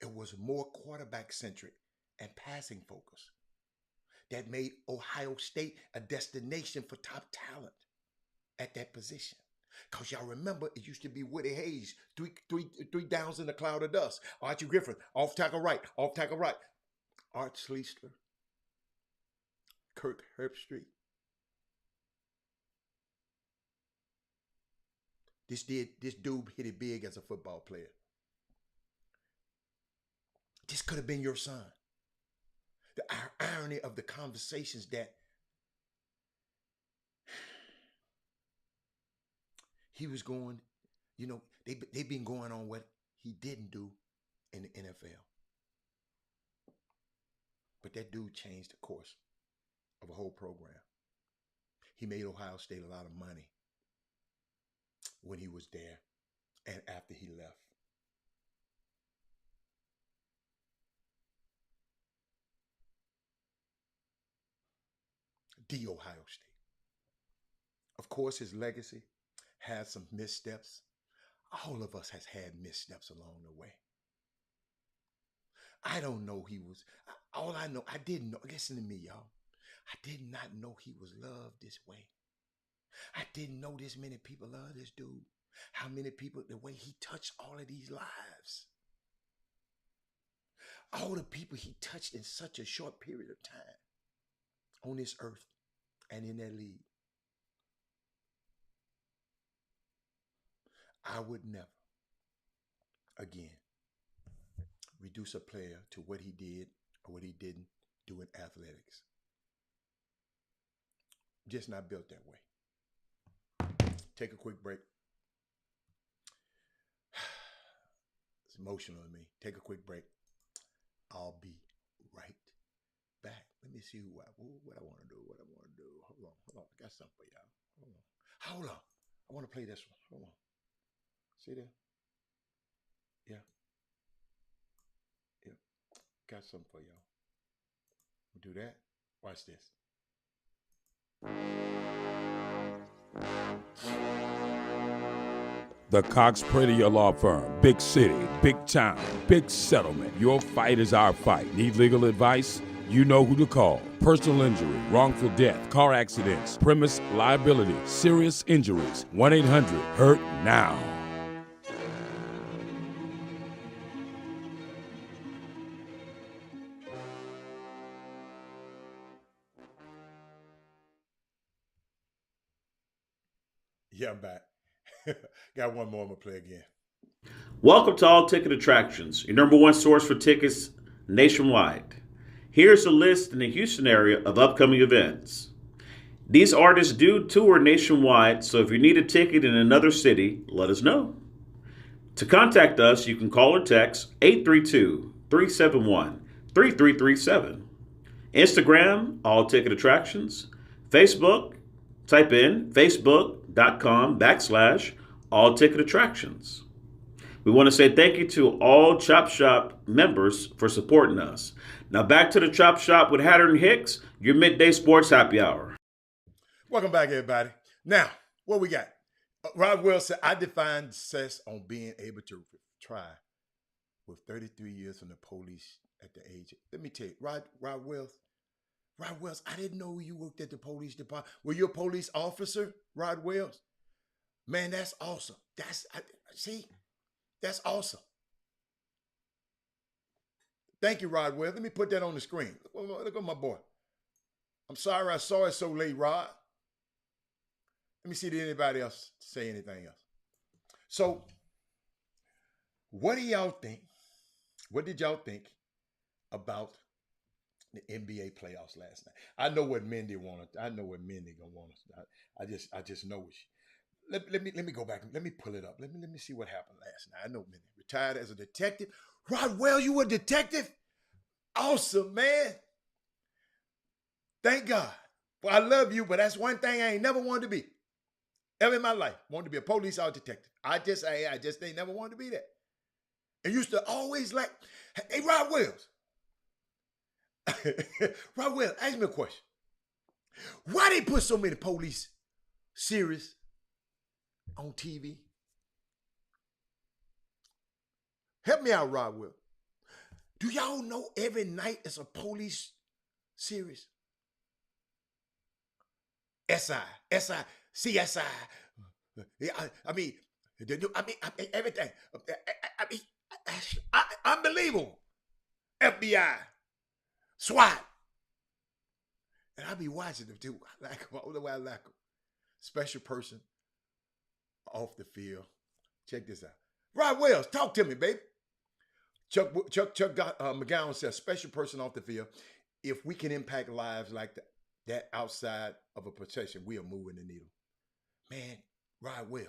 It was more quarterback-centric and passing focused. That made Ohio State a destination for top talent at that position. Because y'all remember, it used to be Woody Hayes, three downs in a cloud of dust. Archie Griffin, off tackle right. Art Schliessler, Kirk Herbstreit. This dude hit it big as a football player. This could have been your son. The irony of the conversations that he was going, they've been going on what he didn't do in the NFL. But that dude changed the course of a whole program. He made Ohio State a lot of money when he was there and after he left. The Ohio State. Of course, his legacy has some missteps. All of us has had missteps along the way. I don't know he was, all I know, I didn't know, listen to me, y'all. I did not know he was loved this way. I didn't know this many people love this dude. How many people, the way he touched all of these lives. All the people he touched in such a short period of time on this earth and in that league. I would never, again, reduce a player to what he did or what he didn't do in athletics. Just not built that way. Take a quick break. It's emotional to me. Take a quick break. I'll be right back. Let me see what I want to do. Hold on. I got something for y'all. Hold on. I want to play this one. Hold on. See there? Yeah. Got something for y'all. We'll do that. Watch this. The Cox Pradia Law Firm. Big city, big town, big settlement. Your fight is our fight. Need legal advice? You know who to call. Personal injury, wrongful death, car accidents, premise liability, serious injuries. 1-800-HURT-NOW. Yeah, I'm back. Got one more I'm going to play again. Welcome to All Ticket Attractions, your number one source for tickets nationwide. Here's a list in the Houston area of upcoming events. These artists do tour nationwide, so if you need a ticket in another city, let us know. To contact us, you can call or text 832-371-3337. Instagram, All Ticket Attractions. Facebook, type in facebook.com/All Ticket Attractions. We want to say thank you to all Chop Shop members for supporting us. Now back to the Chop Shop with Hatter and Hicks, your midday sports happy hour. Welcome back, everybody. Now, what we got? Rod Wells said, I define success on being able to try with 33 years from the police at the age. Let me tell you, Rod Wells, I didn't know you worked at the police department. Were you a police officer, Rod Wells? Man, that's awesome. That's awesome. Thank you, Rod Wells. Let me put that on the screen. Look at my boy. I'm sorry I saw it so late, Rod. Let me see, did anybody else say anything else? So, what do y'all think? What did y'all think about the NBA playoffs last night? I know what Mindy wanted. I know what Mindy gonna want us. I just know it. Let me go back. Let me pull it up. Let me see what happened last night. I know Mindy retired as a detective. Rod Wells, you were a detective? Awesome, man. Thank God. Well, I love you, but that's one thing I ain't never wanted to be. Ever in my life, wanted to be a police or a detective. I just ain't never wanted to be that. And used to always like, hey, Rod Wells. Rod Wells, ask me a question. Why they put so many police series on TV? Help me out, Rod Wells. Do y'all know every night is a police series? SI, CSI. I mean, everything. Unbelievable. FBI, SWAT. And I be watching them too. I like them. All the way I like them. Special person off the field. Check this out. Rod Wells, talk to me, baby. Chuck McGowan says, special person off the field. If we can impact lives like that outside of a possession, we are moving the needle. Man, Rod Wells.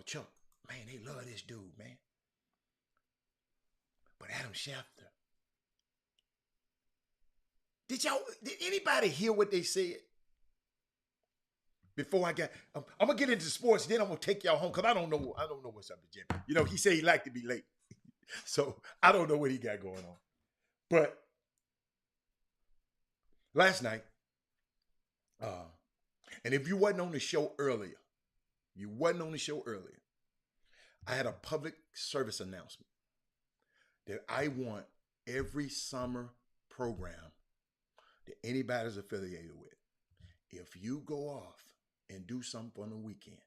Chuck. Man, they love this dude, man. But Adam Schefter. Did anybody hear what they said? Before I'm gonna get into sports, then I'm gonna take y'all home because I don't know what's up with Jimmy. You know, he said he liked to be late. So I don't know what he got going on. But last night, and if you wasn't on the show earlier, You wasn't on the show earlier. I had a public service announcement that I want every summer program that anybody's affiliated with. If you go off and do something on the weekend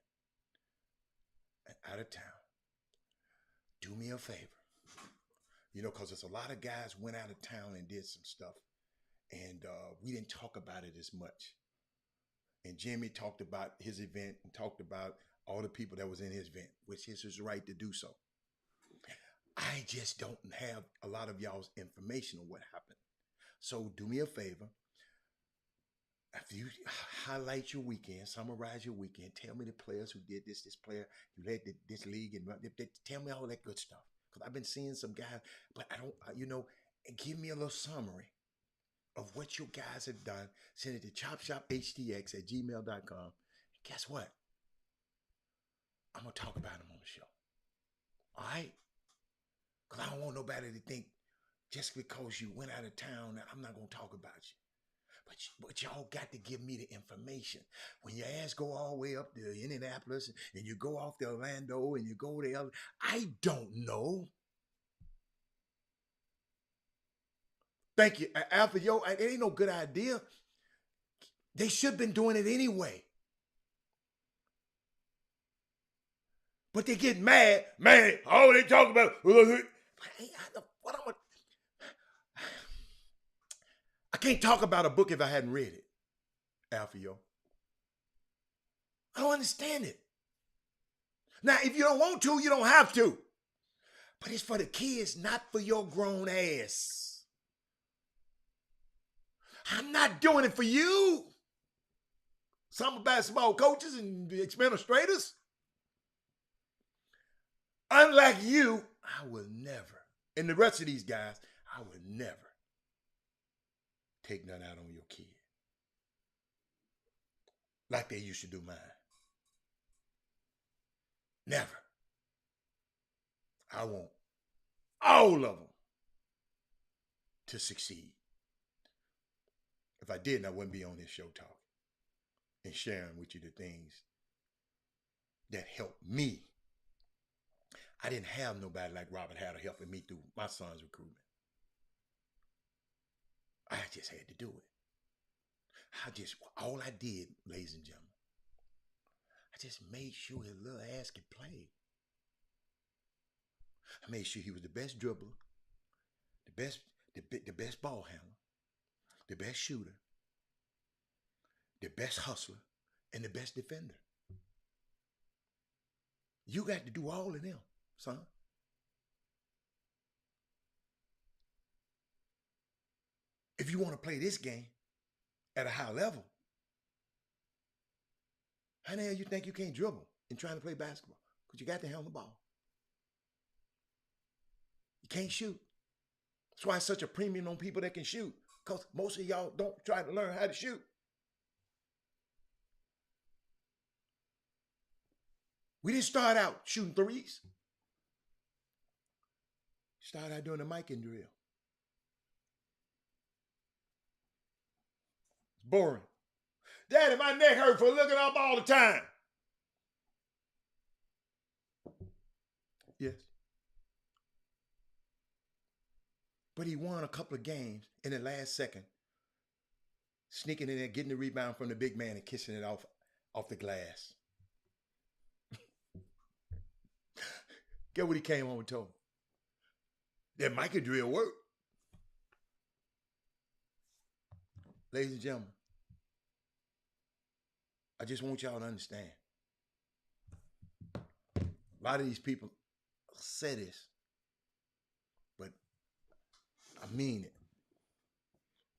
and out of town, do me a favor. You know, because there's a lot of guys went out of town and did some stuff, and we didn't talk about it as much. And Jimmy talked about his event and talked about all the people that was in his event, which is his right to do so. I just don't have a lot of y'all's information on what happened. So do me a favor. After you highlight your weekend, summarize your weekend, tell me the players who did this player, you led this league, and tell me all that good stuff. Because I've been seeing some guys, but I don't, give me a little summary of what your guys have done. Send it to chopshophtx@gmail.com. Guess what? I'm going to talk about them on the show. All right? Because I don't want nobody to think just because you went out of town that I'm not going to talk about you. But y'all got to give me the information. When your ass go all the way up to Indianapolis and you go off to Orlando and you go to LA, I don't know. Thank you. Alpha, it ain't no good idea. They should have been doing it anyway. But they get mad. Man, all they talk about. I can't talk about a book if I hadn't read it, Alfio. I don't understand it. Now, if you don't want to, you don't have to. But it's for the kids, not for your grown ass. I'm not doing it for you. Some basketball coaches and administrators. Unlike you, I will never, and the rest of these guys, I will never take none out on your kid like they used to do mine. Never. I want all of them to succeed. If I didn't, I wouldn't be on this show talking and sharing with you the things that helped me. I didn't have nobody like Robert Hatter helping me through my son's recruitment. I just had to do it. All I did, ladies and gentlemen, I just made sure his little ass could play. I made sure he was the best dribbler, the best ball handler, the best shooter, the best hustler, and the best defender. You got to do all of them, son. If you want to play this game at a high level, how the hell you think you can't dribble in trying to play basketball? Because you got to handle the ball. You can't shoot. That's why it's such a premium on people that can shoot. Because most of y'all don't try to learn how to shoot. We didn't start out shooting threes. Started out doing the mic and drill. It's boring. Daddy, my neck hurt for looking up all the time. Yes. But he won a couple of games in the last second, sneaking in there, getting the rebound from the big man and kissing it off the glass. Get what he came home and told me. That Mikey drill worked. Ladies and gentlemen, I just want y'all to understand. A lot of these people say this, but I mean it.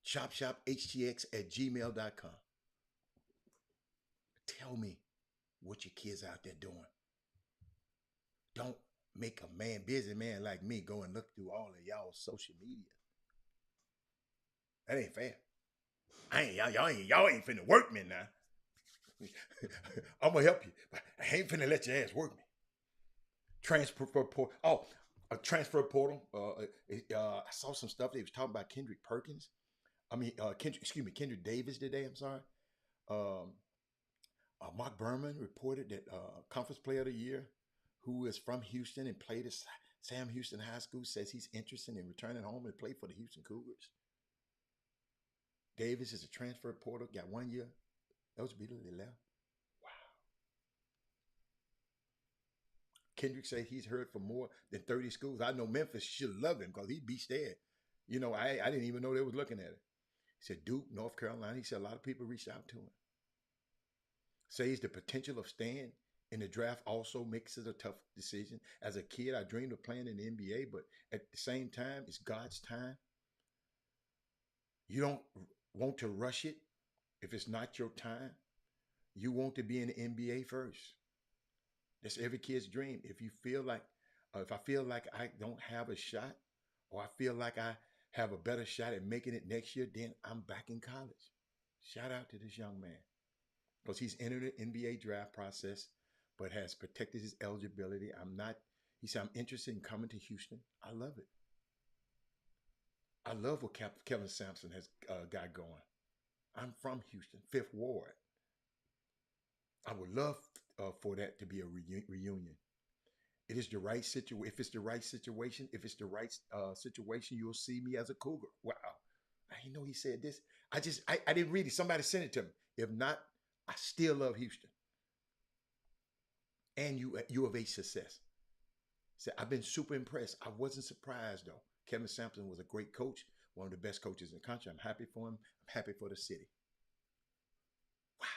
chopshophtx@gmail.com. Tell me what your kids out there doing. Don't make a busy man like me go and look through all of y'all's social media. That ain't fair. Y'all ain't finna work me now. I'm gonna help you, but I ain't finna let your ass work me. Transfer portal. Oh, a transfer portal. I saw some stuff. They was talking about Kendrick Davis today. I'm sorry. Mark Berman reported that Conference Player of the Year, who is from Houston and played at Sam Houston High School, says he's interested in returning home and play for the Houston Cougars. Davis is a transfer portal, got 1 year eligibility left. Wow. Kendrick said he's heard from more than 30 schools. I know Memphis should love him because he'd be scared. You know, I didn't even know they was looking at it. He said Duke, North Carolina. He said a lot of people reached out to him. Says the potential of staying in the draft also makes it a tough decision. As a kid, I dreamed of playing in the NBA, but at the same time, it's God's time. You don't want to rush it if it's not your time. You want to be in the NBA first. That's every kid's dream. If you feel like, if I feel like I don't have a shot, or I feel like I have a better shot at making it next year, then I'm back in college. Shout out to this young man, because he's entered the NBA draft process, but has protected his eligibility. He said, I'm interested in coming to Houston. I love it. I love what Kevin Sampson has got going. I'm from Houston, 5th Ward. I would love for that to be a reunion. It is the right situation. If it's the right situation, you'll see me as a Cougar. Wow. I didn't know he said this. I didn't read it. Somebody sent it to me. If not, I still love Houston. And U of H success. So I've been super impressed. I wasn't surprised though. Kevin Sampson was a great coach, one of the best coaches in the country. I'm happy for him. I'm happy for the city. Wow.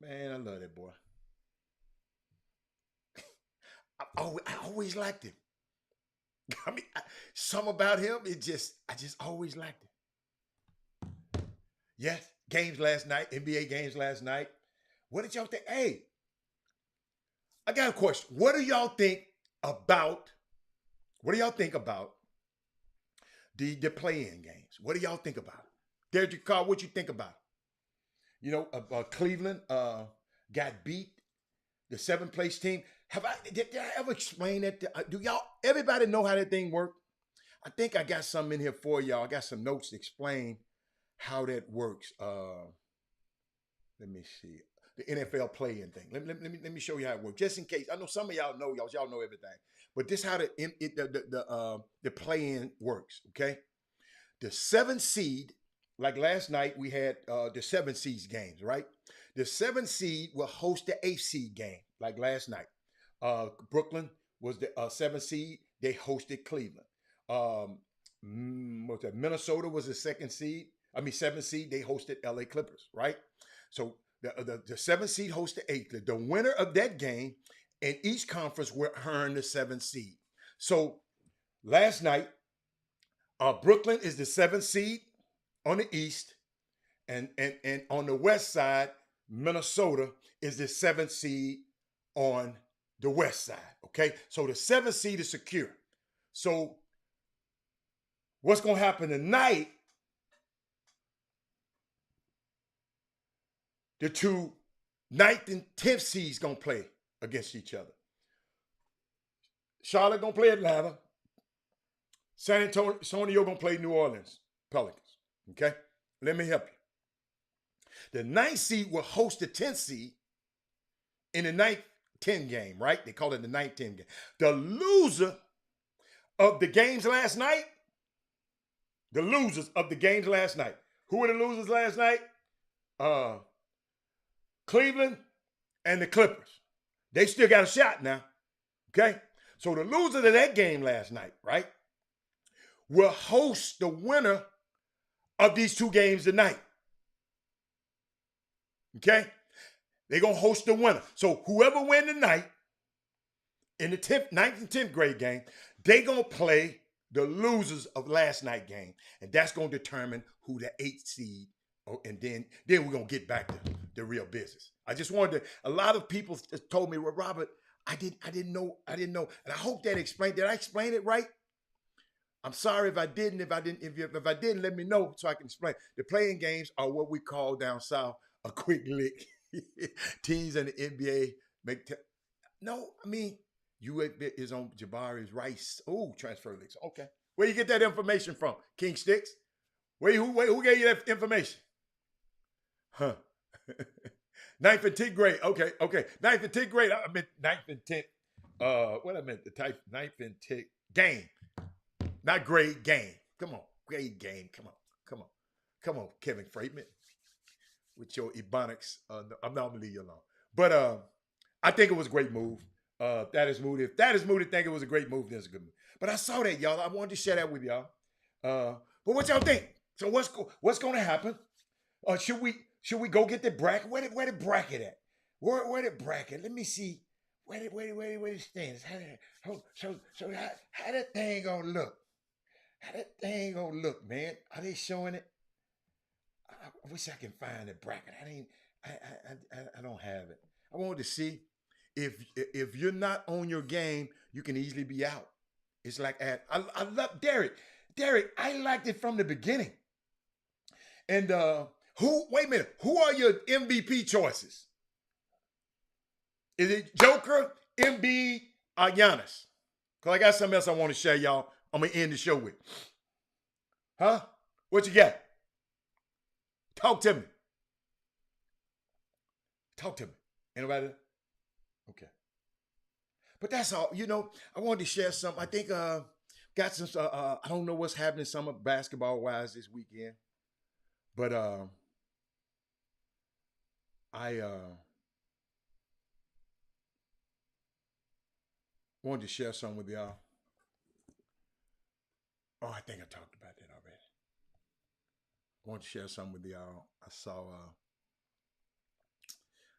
Man, I love that boy. I always liked him. I mean, something about him, I just always liked him. Yes, games last night, NBA games last night. What did y'all think? Hey, I got a question. What do y'all think about the play-in games? What do y'all think about it? Derek Carr, what you think about it? You know, Cleveland got beat, the 7th place team. Did I ever explain that? Do everybody know how that thing worked? I think I got something in here for y'all. I got some notes to explain how that works. Let me see. The NFL play-in thing. Let me show you how it works. Just in case. I know some of y'all know, y'all know everything. But this is how the play-in works, okay? The 7th seed, like last night we had the 7 seeds games, right? The 7th seed will host the 8th seed game, like last night. Brooklyn was the 7th seed. They hosted Cleveland. Minnesota was the 7th seed. They hosted LA Clippers, right? So the 7th seed hosted 8th. The winner of that game in each conference will earn the 7th seed. So last night, Brooklyn is the 7th seed on the East, and on the West side, Minnesota is the 7th seed on the West side. Okay, so the 7th seed is secure. So what's going to happen tonight? The two 9th and 10th seeds going to play against each other. Charlotte going to play Atlanta. San Antonio going to play New Orleans Pelicans. Okay? Let me help you. The 9th seed will host the 10th seed in the 9th-10 game, right? They call it the 9th-10 game. The loser of the games last night, who were the losers last night? Cleveland and the Clippers. They still got a shot now. Okay? So the loser of that game last night, right, will host the winner of these 2 games tonight. Okay? They're going to host the winner. So whoever win tonight in the 9th and 10th grade game, they're going to play the losers of last night's game. And that's going to determine who the 8th seed. And then we're going to get back to the real business. I just wanted to, a lot of people told me, well, Robert, I didn't know. And I hope that explained, did I explain it right? I'm sorry if I didn't. If I didn't, let me know so I can explain. The playing games are what we call down south a quick lick. Teams in the NBA you is on Jabari's Rice. Oh, transfer leagues. Okay. Where you get that information from? King Sticks? Who gave you that information? Huh. Ninth and 10th grade. Okay. Ninth and 10th grade. I meant ninth and 10th. What I meant, the type ninth and 10th game. Not grade, game. Come on. Grade game. Come on, Kevin Freitman. With your ebonics. I'm not gonna leave you alone. But I think it was a great move. That is Moody. If that is Moody think it was a great move, then it's a good move. But I saw that, y'all. I wanted to share that with y'all. But what y'all think? So what's gonna happen? Should we go get the bracket? Where the bracket at? Where the bracket? Let me see. Where it stands? How that thing gonna look? How that thing gonna look, man? Are they showing it? I wish I can find the bracket. I don't have it. I wanted to see if you're not on your game, you can easily be out. It's like I love Derek. Derek, I liked it from the beginning. And wait a minute, who are your MVP choices? Is it Joker, Embiid, or Giannis? Because I got something else I want to share, y'all. I'm going to end the show with. Huh? What you got? Talk to me. Talk to me. Anybody? Okay. But that's all. You know, I wanted to share something. I think got some, I don't know what's happening summer basketball-wise this weekend. But I wanted to share something with y'all. Oh, I think I talked about that already. I want to share something with y'all. I saw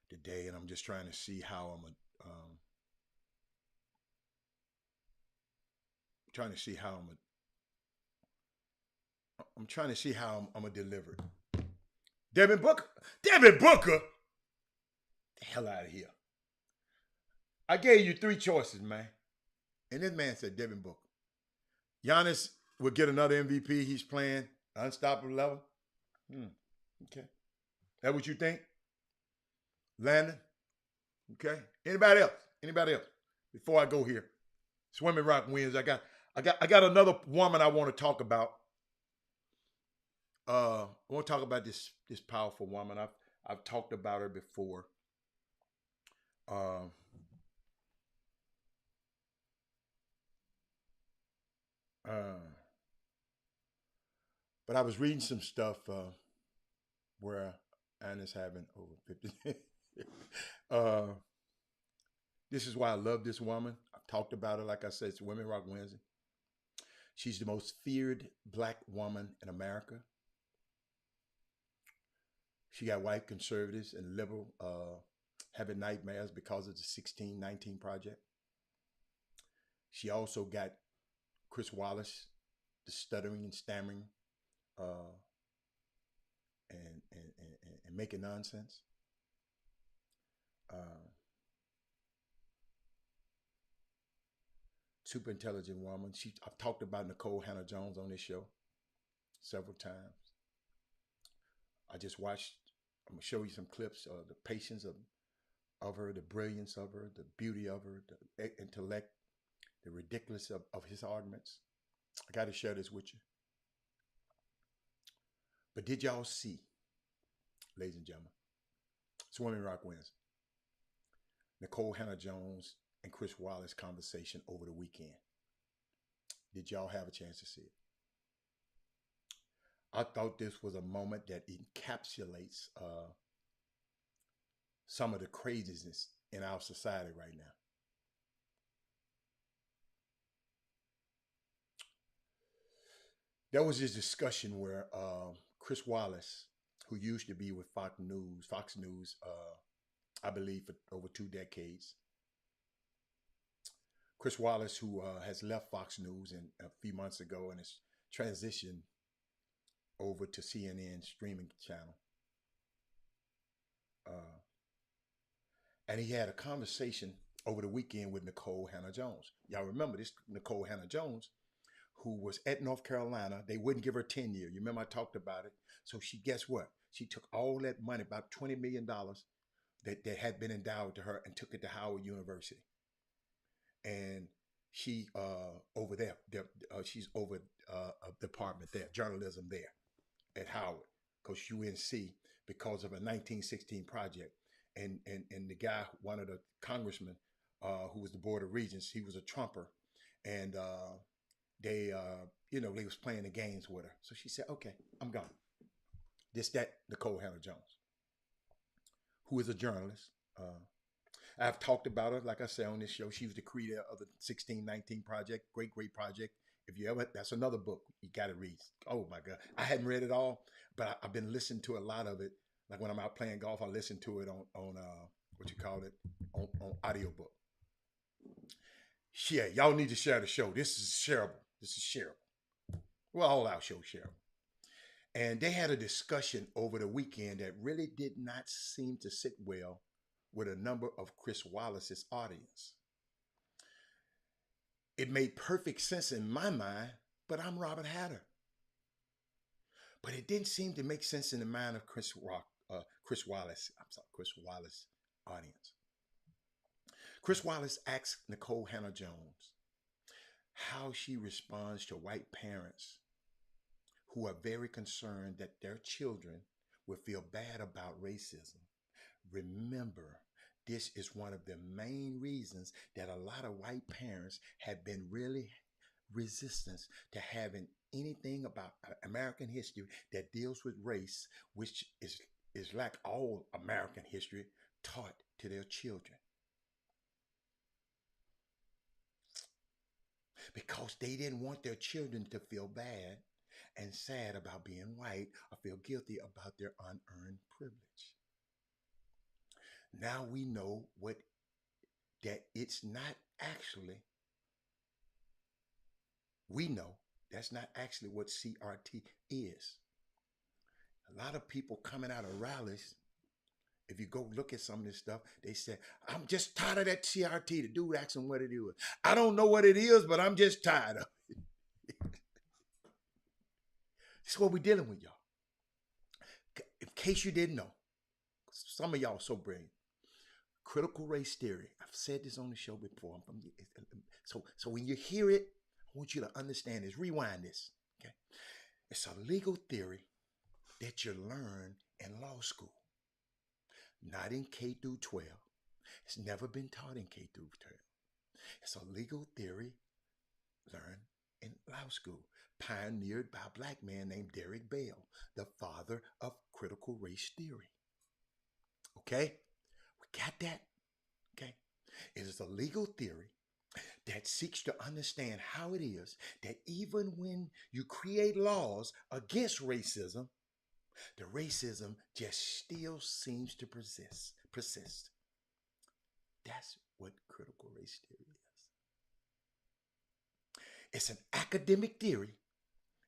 today, and I'm just trying to see how I'm trying to see how I'm gonna deliver it. Devin Booker, the hell out of here. I gave you 3 choices, man, and this man said Devin Booker. Giannis will get another MVP. He's playing unstoppable level. Okay. That what you think? Landon? Okay. Anybody else? Before I go here. Swimming Rock wins. I got another woman I want to talk about. I want to talk about this powerful woman. I've talked about her before. But I was reading some stuff where Anna's having over 50. This is why I love this woman. I've talked about her. Like I said, it's Women Rock Wednesday. She's the most feared Black woman in America. She got white conservatives and liberal having nightmares because of the 1619 Project. She also got Chris Wallace, the stuttering and stammering, and making nonsense. Super intelligent woman. I've talked about Nicole Hannah-Jones on this show several times. I just watched. I'm gonna show you some clips of the patience of her, the brilliance of her, the beauty of her, the intellect, the ridiculous of his arguments. I got to share this with you. But did y'all see, ladies and gentlemen, Swimming Rock wins, Nicole Hannah-Jones and Chris Wallace conversation over the weekend? Did y'all have a chance to see it? I thought this was a moment that encapsulates some of the craziness in our society right now. There was this discussion where Chris Wallace, who used to be with Fox News, I believe for over 2 decades. Chris Wallace, who has left Fox News a few months ago and has transitioned over to CNN streaming channel. And he had a conversation over the weekend with Nicole Hannah-Jones. Y'all remember this Nicole Hannah-Jones, who was at North Carolina. They wouldn't give her tenure. You remember I talked about it. So guess what? She took all that money, about $20 million that had been endowed to her, and took it to Howard University. And she over there, she's over a department there, journalism there. at Howard, Coach UNC, because of a 1916 project. And the guy, one of the congressmen, who was the Board of Regents, he was a Trumper, and they was playing the games with her. So she said, "Okay, I'm gone." That Nikole Hannah-Jones, who is a journalist. I've talked about her, like I said, on this show. She was the creator of the 1619 Project. Great project. If you ever, that's another book you got to read. Oh my God. I hadn't read it all, but I've been listening to a lot of it. Like when I'm out playing golf, I listen to it on on audiobook. Yeah, y'all need to share the show. This is shareable. Well, all our show shareable. And they had a discussion over the weekend that really did not seem to sit well with a number of Chris Wallace's audience. It made perfect sense in my mind, but I'm Robert Hatter. But it didn't seem to make sense in the mind of Chris Wallace audience. Chris Wallace asked Nikole Hannah-Jones how she responds to white parents who are very concerned that their children will feel bad about racism. Remember, this is one of the main reasons that a lot of white parents have been really resistant to having anything about American history that deals with race, which is like all American history, taught to their children. Because they didn't want their children to feel bad and sad about being white or feel guilty about their unearned privilege. Now we know that it's not actually, we know that's not actually what CRT is. A lot of people coming out of rallies, if you go look at some of this stuff, they say, "I'm just tired of that CRT." The dude asking what it is. I don't know what it is, but I'm just tired of it. This is what we're dealing with, y'all. In case you didn't know, some of y'all are so brilliant. Critical race theory. I've said this on the show before. So when you hear it, I want you to understand this. Rewind this. Okay, it's a legal theory that you learn in law school, not in K through 12. It's never been taught in K through 12. It's a legal theory learned in law school, pioneered by a black man named Derek Bell, the father of critical race theory. Okay? We got that? Okay? It is a legal theory that seeks to understand how it is that even when you create laws against racism, the racism just still seems to persist. That's what critical race theory is. It's an academic theory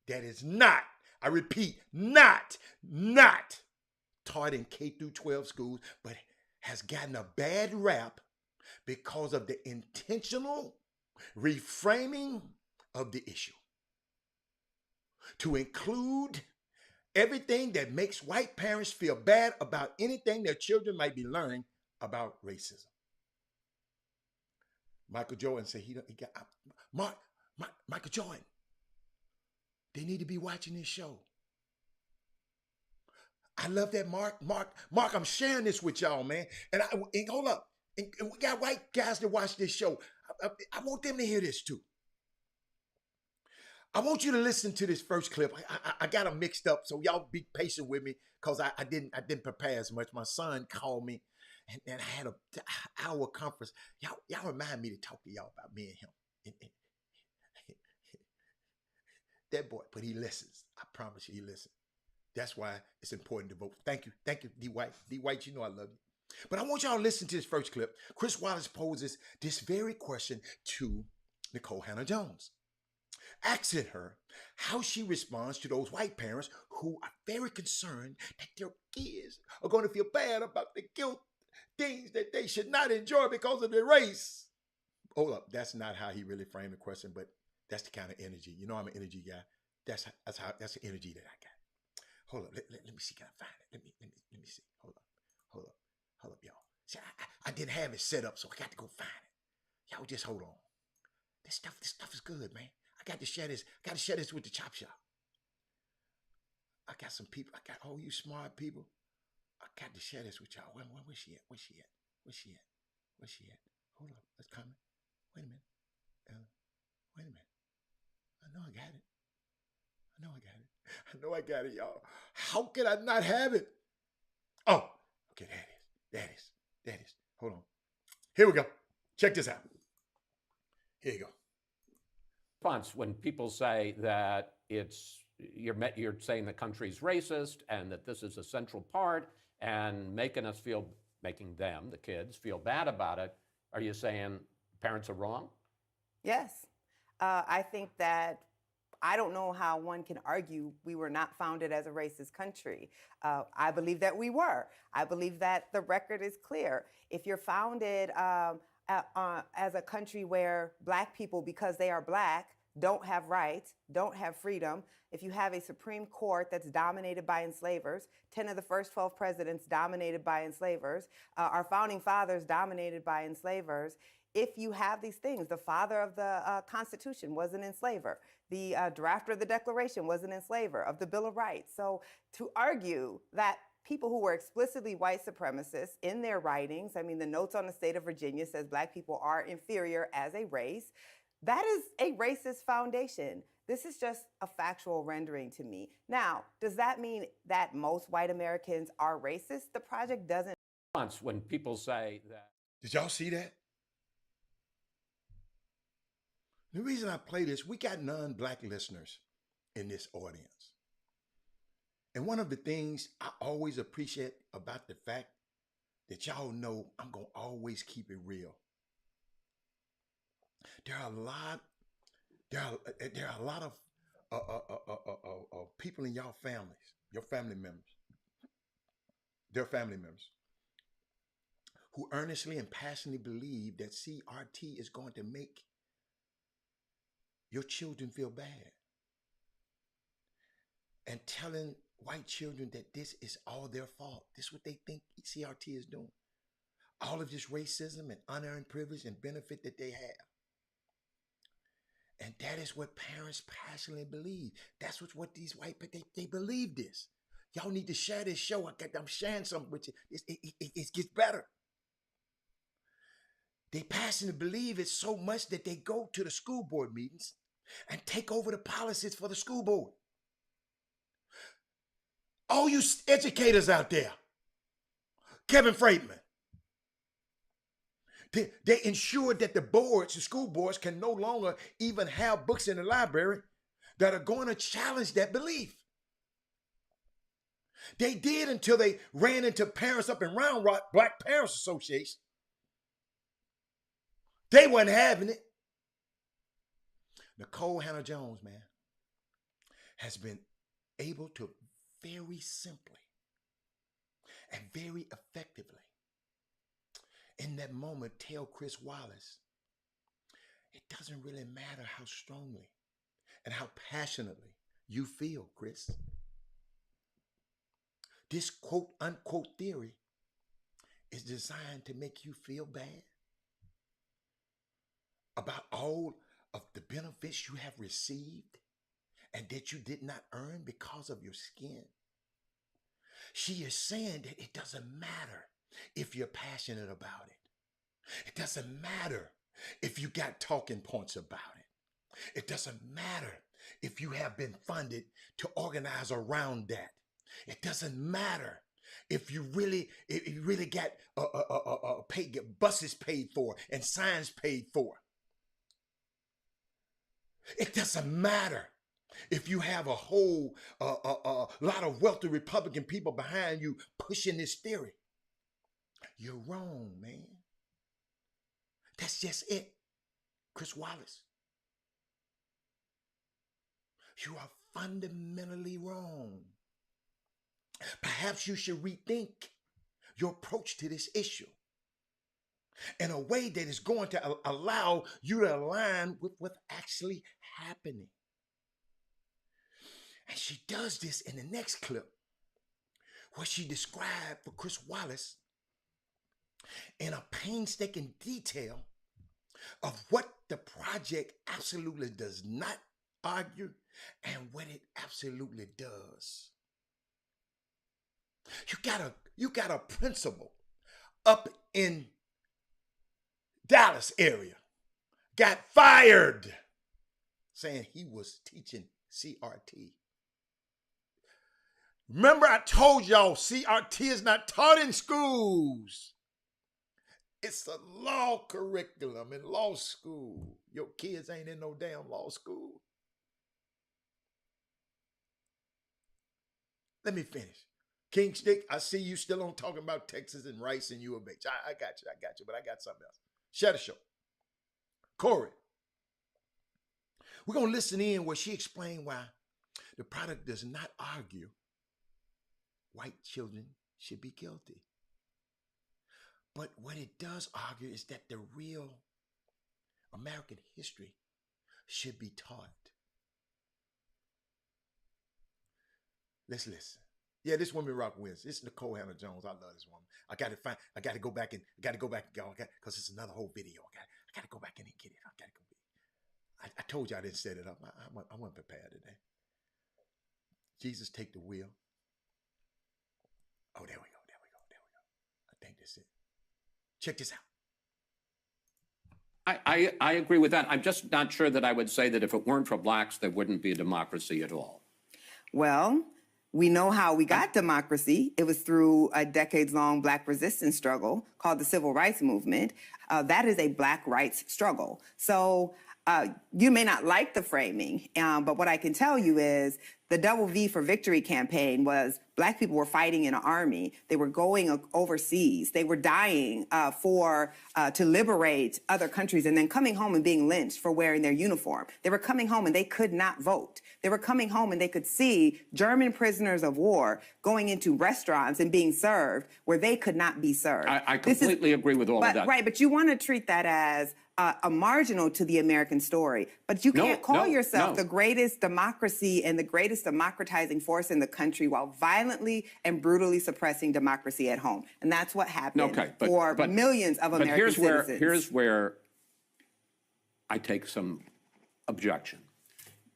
that is not, I repeat, not taught in K through 12 schools, but has gotten a bad rap because of the intentional reframing of the issue to include everything that makes white parents feel bad about anything their children might be learning about racism. Michael Jordan said he got Michael Jordan. They need to be watching this show. I love that, Mark, I'm sharing this with y'all, man. And hold up. And we got white guys that watch this show. I want them to hear this too. I want you to listen to this first clip. I got them mixed up, so y'all be patient with me because I didn't prepare as much. My son called me, and I had an hour conference. Y'all remind me to talk to y'all about me and him. That boy, but he listens. I promise you, he listens. That's why it's important to vote. Thank you, D. White. D. White, you know I love you. But I want y'all to listen to this first clip. Chris Wallace poses this very question to Nikole Hannah-Jones, asking her how she responds to those white parents who are very concerned that their kids are going to feel bad about the guilt things that they should not enjoy because of their race. Hold up, that's not how he really framed the question, but that's the kind of energy. You know I'm an energy guy. That's the energy that I got. Hold up, let me see. Can I find it? Let me see. Hold up, y'all. See, I didn't have it set up, so I got to go find it. Y'all just hold on. This stuff is good, man. I got to share this. With the chop shop. I got some people. I got all you smart people. I got to share this with y'all. Where's she at? Where's she at? Where's she at? Where's she at? Hold on. It's coming. Wait a minute. Wait a minute. I know I got it. I know I got it. I know I got it, y'all. How could I not have it? Oh, okay, there it is. Hold on. Here we go. Check this out. Here you go. Response when people say that you're saying the country's racist and that this is a central part and making them, the kids, feel bad about it. Are you saying parents are wrong? Yes. I think that I don't know how one can argue we were not founded as a racist country. I believe that we were. I believe that the record is clear. If you're founded as a country where Black people, because they are Black, don't have rights, don't have freedom, if you have a Supreme Court that's dominated by enslavers, 10 of the first 12 presidents dominated by enslavers, our founding fathers dominated by enslavers, if you have these things, the father of the Constitution was an enslaver, the drafter of the Declaration was an enslaver of the Bill of Rights. So to argue that people who were explicitly white supremacists in their writings, I mean, the notes on the state of Virginia says Black people are inferior as a race, that is a racist foundation. This is just a factual rendering to me. Now, does that mean that most white Americans are racist? The project doesn't. When people say that. Did y'all see that? The reason I play this, we got non-Black listeners in this audience. And one of the things I always appreciate about the fact that y'all know I'm going to always keep it real. There are a lot of people in y'all families, your family members, their family members, who earnestly and passionately believe that CRT is going to make your children feel bad. And telling white children that this is all their fault. This is what they think CRT is doing. All of this racism and unearned privilege and benefit that they have. And that is what parents passionately believe. That's what these white people, they believe this. Y'all need to share this show. I'm sharing something with you. It gets better. They passionately believe it so much that they go to the school board meetings and take over the policies for the school board. All you educators out there, Kevin Freidman, they ensured that the school boards can no longer even have books in the library that are going to challenge that belief. They did until they ran into parents up in Round Rock, Black Parents Association. They wasn't having it. Nicole Hannah-Jones, man, has been able to very simply and very effectively in that moment tell Chris Wallace, it doesn't really matter how strongly and how passionately you feel, Chris. This quote unquote theory is designed to make you feel bad about all of the benefits you have received and that you did not earn because of your skin. She is saying that it doesn't matter if you're passionate about it. It doesn't matter if you got talking points about it. It doesn't matter if you have been funded to organize around that. It doesn't matter if you really got get buses paid for and signs paid for. It doesn't matter if you have a whole lot of wealthy Republican people behind you pushing this theory. You're wrong, man. That's just it, Chris Wallace. You are fundamentally wrong. Perhaps you should rethink your approach to this issue in a way that is going to allow you to align with what's actually happening. And she does this in the next clip where she described for Chris Wallace in a painstaking detail of what the project absolutely does not argue and what it absolutely does. You got a principal up in Dallas area got fired saying he was teaching CRT. Remember, I told y'all CRT is not taught in schools. It's a law curriculum in law school. Your kids ain't in no damn law school. Let me finish. King Stick, I see you still on talking about Texas and Rice and U of H. I got you, but I got something else. Shut the show. Corey, we're going to listen in where she explained why the product does not argue white children should be guilty. But what it does argue is that the real American history should be taught. Let's listen. Yeah, this Women Rock Wednesday. This is Nicole Hannah Jones. I love this woman. I got to go back and go, because it's another whole video. I got to go back in and get it. I told you I didn't set it up. I wasn't prepared today. Jesus, take the wheel. Oh, there we go. I think that's it. Check this out. I agree with that. I'm just not sure that I would say that if it weren't for blacks, there wouldn't be a democracy at all. Well, we know how we got democracy. It was through a decades-long black resistance struggle called the Civil Rights Movement. That is a black rights struggle. So you may not like the framing, but what I can tell you is the Double V for Victory campaign was black people were fighting in an army. They were going overseas. They were dying to liberate other countries and then coming home and being lynched for wearing their uniform. They were coming home and they could not vote. They were coming home and they could see German prisoners of war going into restaurants and being served where they could not be served. I completely agree with all of that. Right, but you want to treat that as a marginal to the American story. But you can't call yourself the greatest democracy and the greatest democratizing force in the country while violently and brutally suppressing democracy at home. And that's what happened for millions of American citizens. Here's where I take some objection.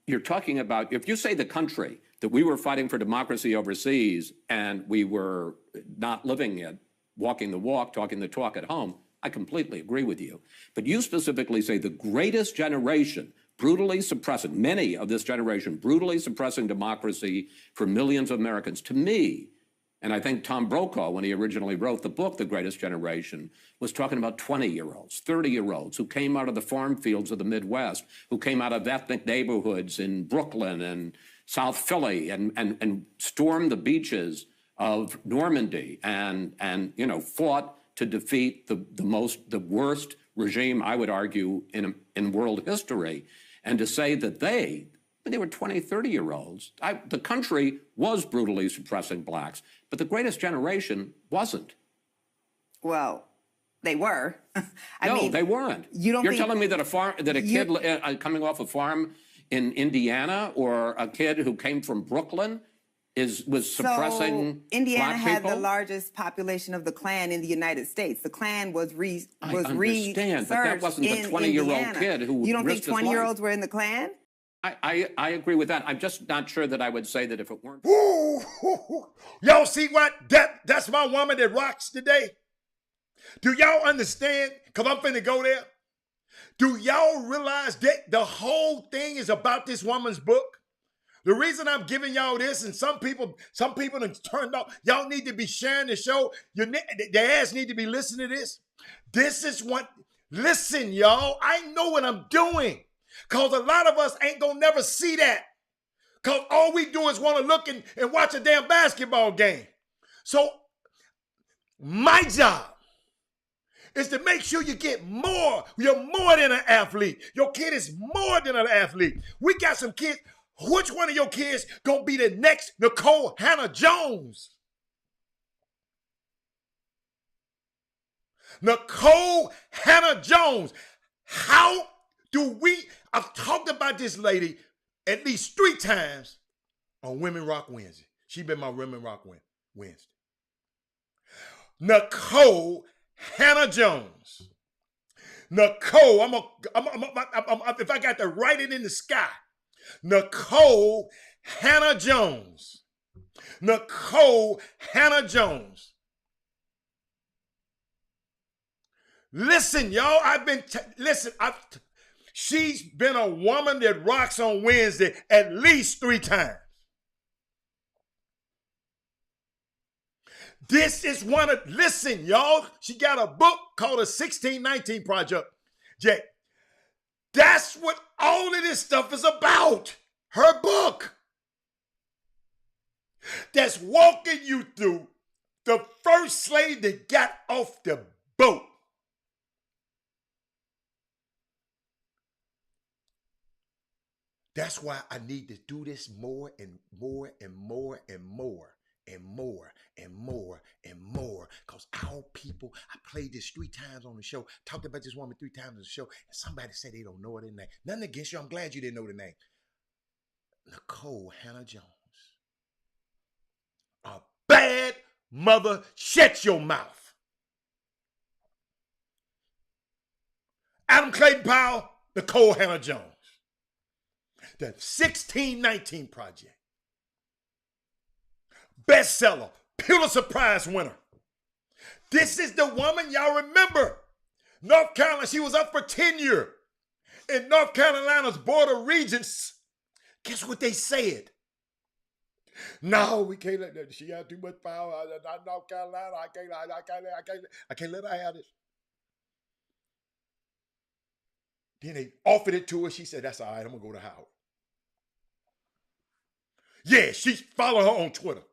You're talking about, if you say the country, that we were fighting for democracy overseas and we were not living it, walking the walk, talking the talk at home, I completely agree with you. But you specifically say the greatest generation brutally suppressing, many of this generation brutally suppressing democracy for millions of Americans. To me, and I think Tom Brokaw, when he originally wrote the book, The Greatest Generation, was talking about 20-year-olds, 30-year-olds who came out of the farm fields of the Midwest, who came out of ethnic neighborhoods in Brooklyn and South Philly and stormed the beaches of Normandy and fought to defeat the worst regime, I would argue, in world history. And to say that they were 20, 30-year-olds. The country was brutally suppressing blacks, but the greatest generation wasn't. Well, they were. I mean, they weren't. You're telling me that a kid coming off a farm in Indiana or a kid who came from Brooklyn was suppressing Indiana black had people? the largest population of the Klan in the United States. The Klan was I understand, but that wasn't the 20-year-old kid who You don't think risked his 20-year-olds were in the Klan? I agree with that. I'm just not sure that I would say that if it weren't. Y'all see what? That's my woman that rocks today. Do y'all understand? Because I'm finna go there. Do y'all realize that the whole thing is about this woman's book? The reason I'm giving y'all this, and some people have turned off, y'all need to be sharing the show. Your ass need to be listening to this. This is what, listen, y'all, I know what I'm doing. Because a lot of us ain't going to never see that. Because all we do is want to look and watch a damn basketball game. So my job is to make sure you get more. You're more than an athlete. Your kid is more than an athlete. We got some kids. Which one of your kids going to be the next Nicole Hannah Jones? Nicole Hannah Jones. How do I've talked about this lady at least 3 times on Women Rock Wednesday. She's been my Women Rock Wednesday. Nicole Hannah Jones. Nicole, if I got to write it in the sky, Nicole Hannah Jones Nicole Hannah-Jones. Listen, y'all, she's been a woman that rocks on Wednesday at least 3 times. This is listen, y'all, she got a book called the 1619 Project. Jay, that's what all of this stuff is about. Her book. That's walking you through the first slave that got off the boat. That's why I need to do this more and more and more and more and more and more and more. Because our people, I played this 3 times on the show, talked about this woman 3 times on the show, and somebody said they don't know her name. Nothing against you. I'm glad you didn't know the name. Nicole Hannah-Jones. A bad mother, shut your mouth. Adam Clayton Powell, Nicole Hannah-Jones. The 1619 Project. Bestseller, Pulitzer Prize winner. This is the woman, y'all remember. North Carolina, she was up for tenure in North Carolina's Board of Regents. Guess what they said? No, we can't let that. She had too much power. Not North Carolina. I can't let her have this. Then they offered it to her. She said, that's all right. I'm going to go to Howard. Yeah, she's following her on Twitter.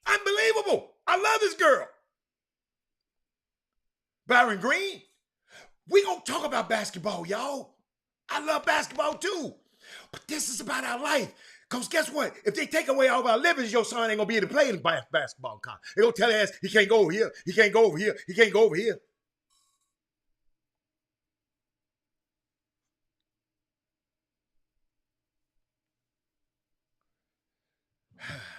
Unbelievable. I love this girl. Byron Green. We going to talk about basketball, y'all. I love basketball too. But this is about our life. Because guess what? If they take away all of our livings, your son ain't going to be able to play in the basketball college. They're going to tell his ass, he can't go over here. He can't go over here. He can't go over here.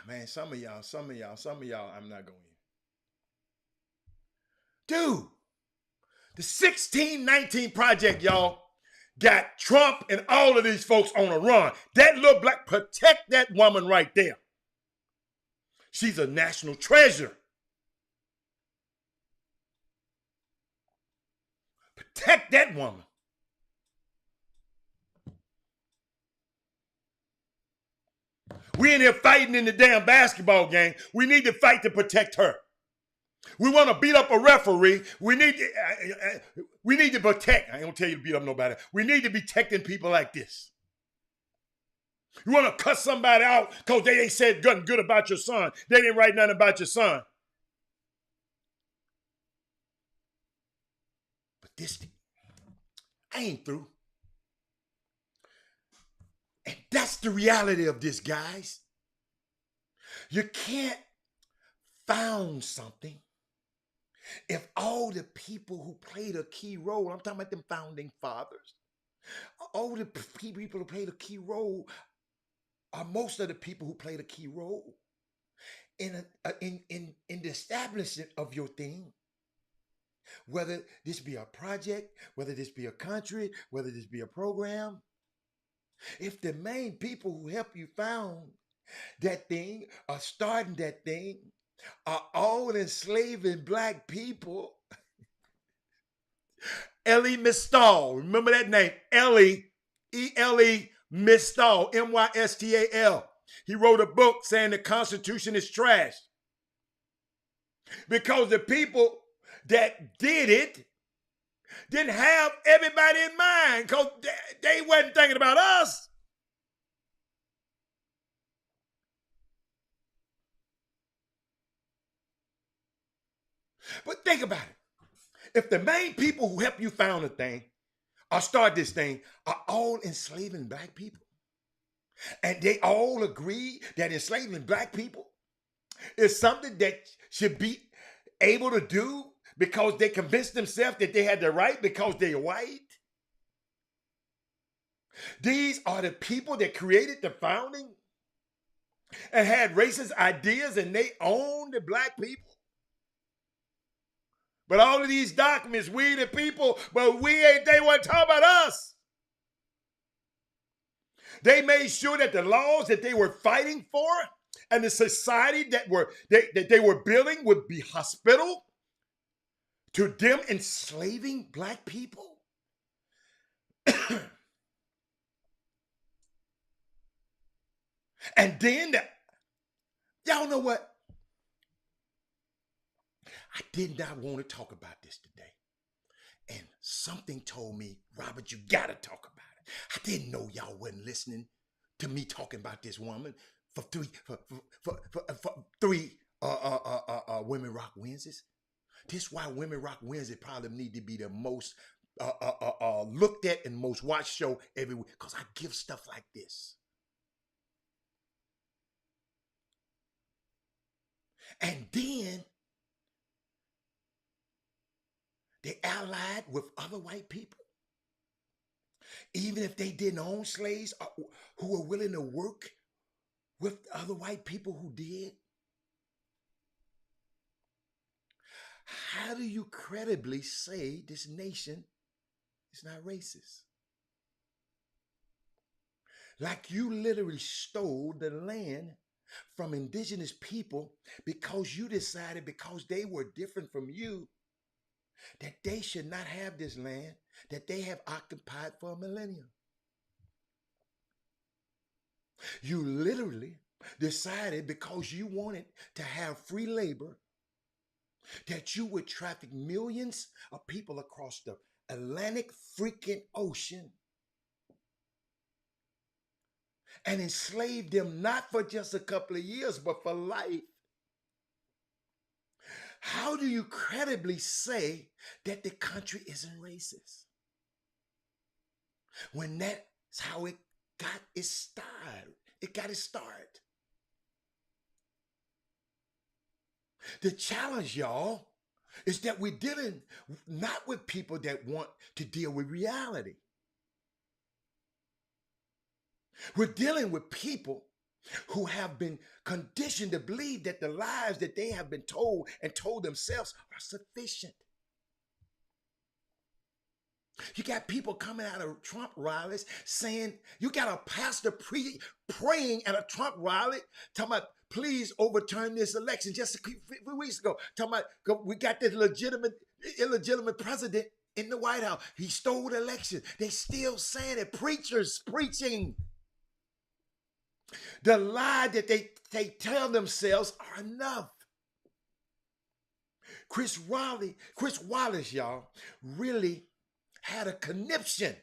Man, some of y'all, I'm not going to. Dude, the 1619 Project, y'all, got Trump and all of these folks on a run. That little black, protect that woman right there. She's a national treasure. Protect that woman. We in here fighting in the damn basketball game. We need to fight to protect her. We want to beat up a referee. We need to protect. I ain't gonna tell you to beat up nobody. We need to be protecting people like this. You want to cuss somebody out because they ain't said nothing good about your son. They didn't write nothing about your son. But this, I ain't through. And that's the reality of this, guys. You can't found something if all the people who played a key role, I'm talking about them founding fathers, all the people who played a key role are most of the people who played a key role in the establishment of your thing. Whether this be a project, whether this be a country, whether this be a program. If the main people who help you found that thing or starting that thing are all enslaving black people, Elie Mystal, remember that name, Elie, E-L-E, Mystal, M-Y-S-T-A-L. He wrote a book saying the Constitution is trash. Because the people that did it didn't have everybody in mind because they wasn't thinking about us. But think about it. If the main people who help you found a thing or start this thing are all enslaving black people, and they all agree that enslaving black people is something that should be able to do because they convinced themselves that they had the right because they're white. These are the people that created the founding and had racist ideas, and they own the black people. But all of these documents, we the people, but they weren't talking about us. They made sure that the laws that they were fighting for and the society that they were building would be hospitable to them enslaving black people. And then, y'all know what? I did not want to talk about this today. And something told me, Robert, you got to talk about it. I didn't know y'all wasn't listening to me talking about this woman for three Women Rock Wednesdays. This is why Women Rock Wednesday probably need to be the most looked at and most watched show every week, because I give stuff like this. And then they allied with other white people, even if they didn't own slaves, who were willing to work with other white people who did. How do you credibly say this nation is not racist? Like you literally stole the land from indigenous people because you decided, because they were different from you, that they should not have this land that they have occupied for a millennium. You literally decided, because you wanted to have free labor, that you would traffic millions of people across the Atlantic freaking ocean and enslave them not for just a couple of years, but for life. How do you credibly say that the country isn't racist when that's how it got its start? It got its start. The challenge, y'all, is that we're dealing not with people that want to deal with reality. We're dealing with people who have been conditioned to believe that the lies that they have been told and told themselves are sufficient. You got people coming out of Trump rallies saying, you got a pastor praying at a Trump rally, talking about, please overturn this election. Just a few weeks ago, talking about, we got this illegitimate president in the White House. He stole the election. They still saying it. Preachers preaching. The lie that they tell themselves are enough. Chris Wallace, y'all, really had a conniption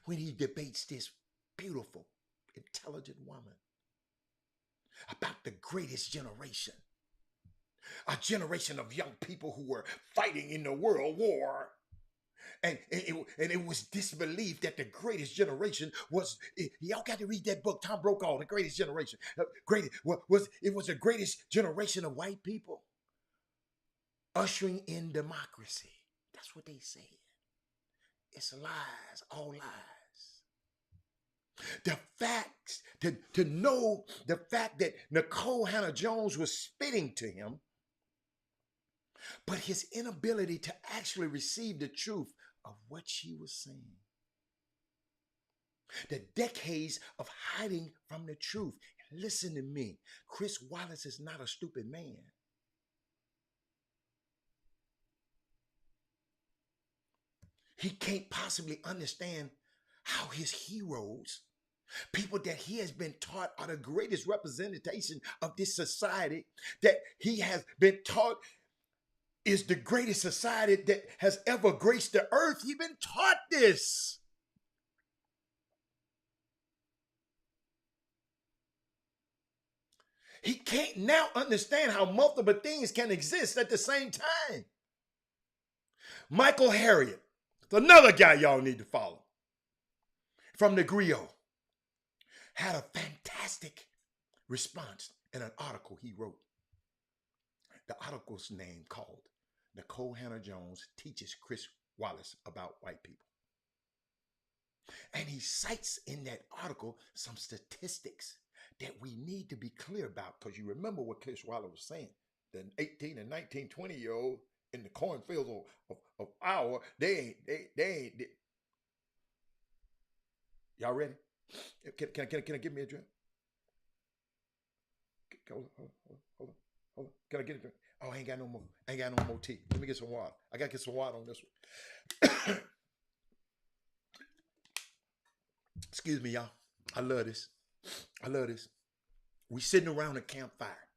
when he debates this beautiful, intelligent woman about the greatest generation. A generation of young people who were fighting in the World War. And it was disbelief that the greatest generation was, y'all got to read that book, Tom Brokaw, The Greatest Generation. It was the greatest generation of white people ushering in democracy. That's what they said. It's lies, all lies. The facts, to know the fact that Nikole Hannah-Jones was spitting to him, but his inability to actually receive the truth of what she was saying. The decades of hiding from the truth. Listen to me. Chris Wallace is not a stupid man. He can't possibly understand how his heroes, people that he has been taught are the greatest representation of this society, that he has been taught is the greatest society that has ever graced the earth. He's been taught this. He can't now understand how multiple things can exist at the same time. Michael Harriot, another guy y'all need to follow, from the Griot, had a fantastic response in an article he wrote. The article's name called Nikole Hannah-Jones Teaches Chris Wallace About White People. And he cites in that article some statistics that we need to be clear about, because you remember what Chris Wallace was saying. The 18 and 19, 20-year-old in the cornfields of Iowa, they ain't. Y'all ready? Can I give me a drink? Hold on. Can I get a drink? Oh, I ain't got no more. I ain't got no more tea. Let me get some water. I gotta get some water on this one. Excuse me, y'all. I love this. We sitting around a campfire.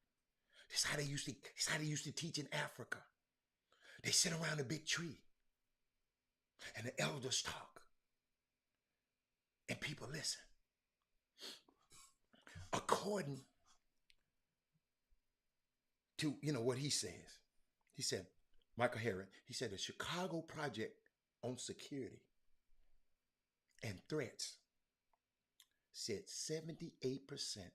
That's how they used to teach in Africa. They sit around a big tree. And the elders talk. And people listen. According to, what he says. He said, Michael Harriot, he said the Chicago Project on Security and Threats said 78%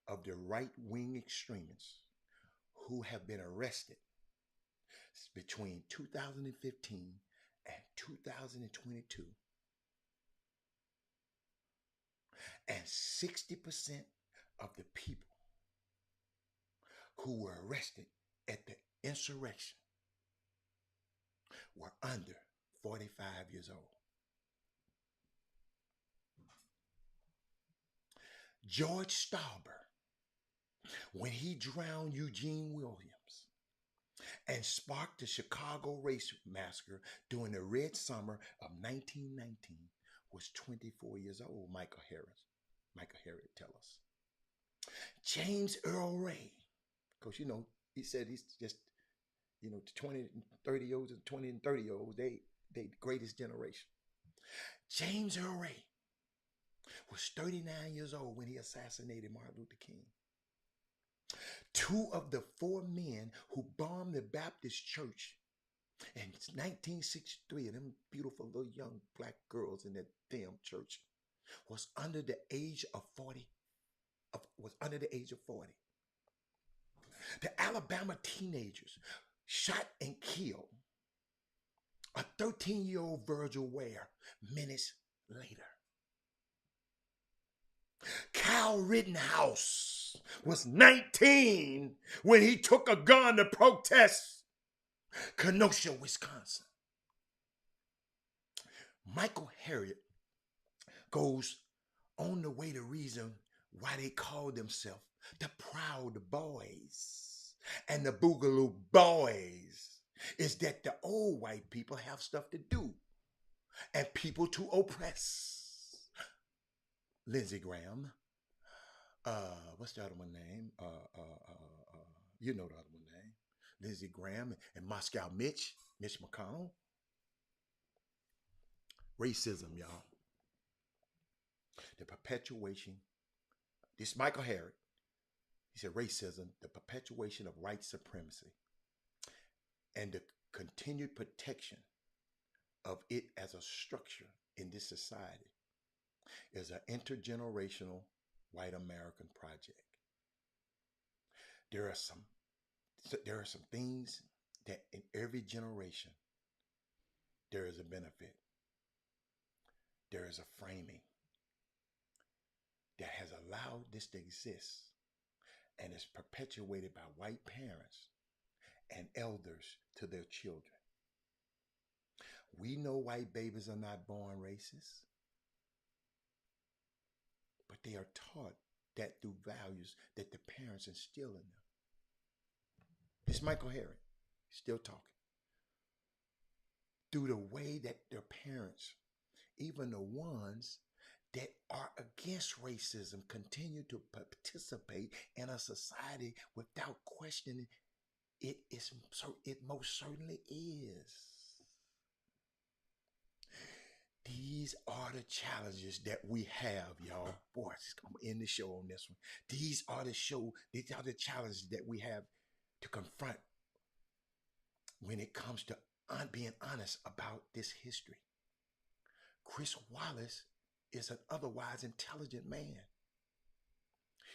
of the right-wing extremists who have been arrested between 2015 and 2022, and 60% of the people who were arrested at the insurrection were under 45 years old. George Stauber, when he drowned Eugene Williams and sparked the Chicago race massacre during the Red Summer of 1919, was 24 years old, Michael Harriot tell us. James Earl Ray, because, he said he's just, the 20 and 30 year olds and 20 and 30 year olds, they the greatest generation. James Earl Ray was 39 years old when he assassinated Martin Luther King. Two of the four men who bombed the Baptist church in 1963, and them beautiful little young black girls in that damn church, was under the age of 40. The Alabama teenagers shot and killed a 13-year-old Virgil Ware minutes later. Kyle Rittenhouse was 19 when he took a gun to protest Kenosha, Wisconsin. Michael Harriot goes on the way to reason why they call themselves the Proud Boys and the Boogaloo Boys is that the old white people have stuff to do and people to oppress. Lindsey Graham, what's the other one name? You know the other one name. Lindsey Graham and Moscow Mitch McConnell. Racism, y'all. The perpetuation. This Michael Harriot. He said racism, the perpetuation of white supremacy, and the continued protection of it as a structure in this society is an intergenerational white American project. There are some things that in every generation there is a benefit. There is a framing that has allowed this to exist and is perpetuated by white parents and elders to their children. We know white babies are not born racist, but they are taught that through values that the parents instill in them. This Michael Harriot, still talking. Through the way that their parents, even the ones that are against racism, continue to participate in a society without questioning it most certainly is. These are the challenges that we have, y'all. Boy, I'm gonna end the show on this one. These are the challenges that we have to confront when it comes to being honest about this history. Chris Wallace is an otherwise intelligent man.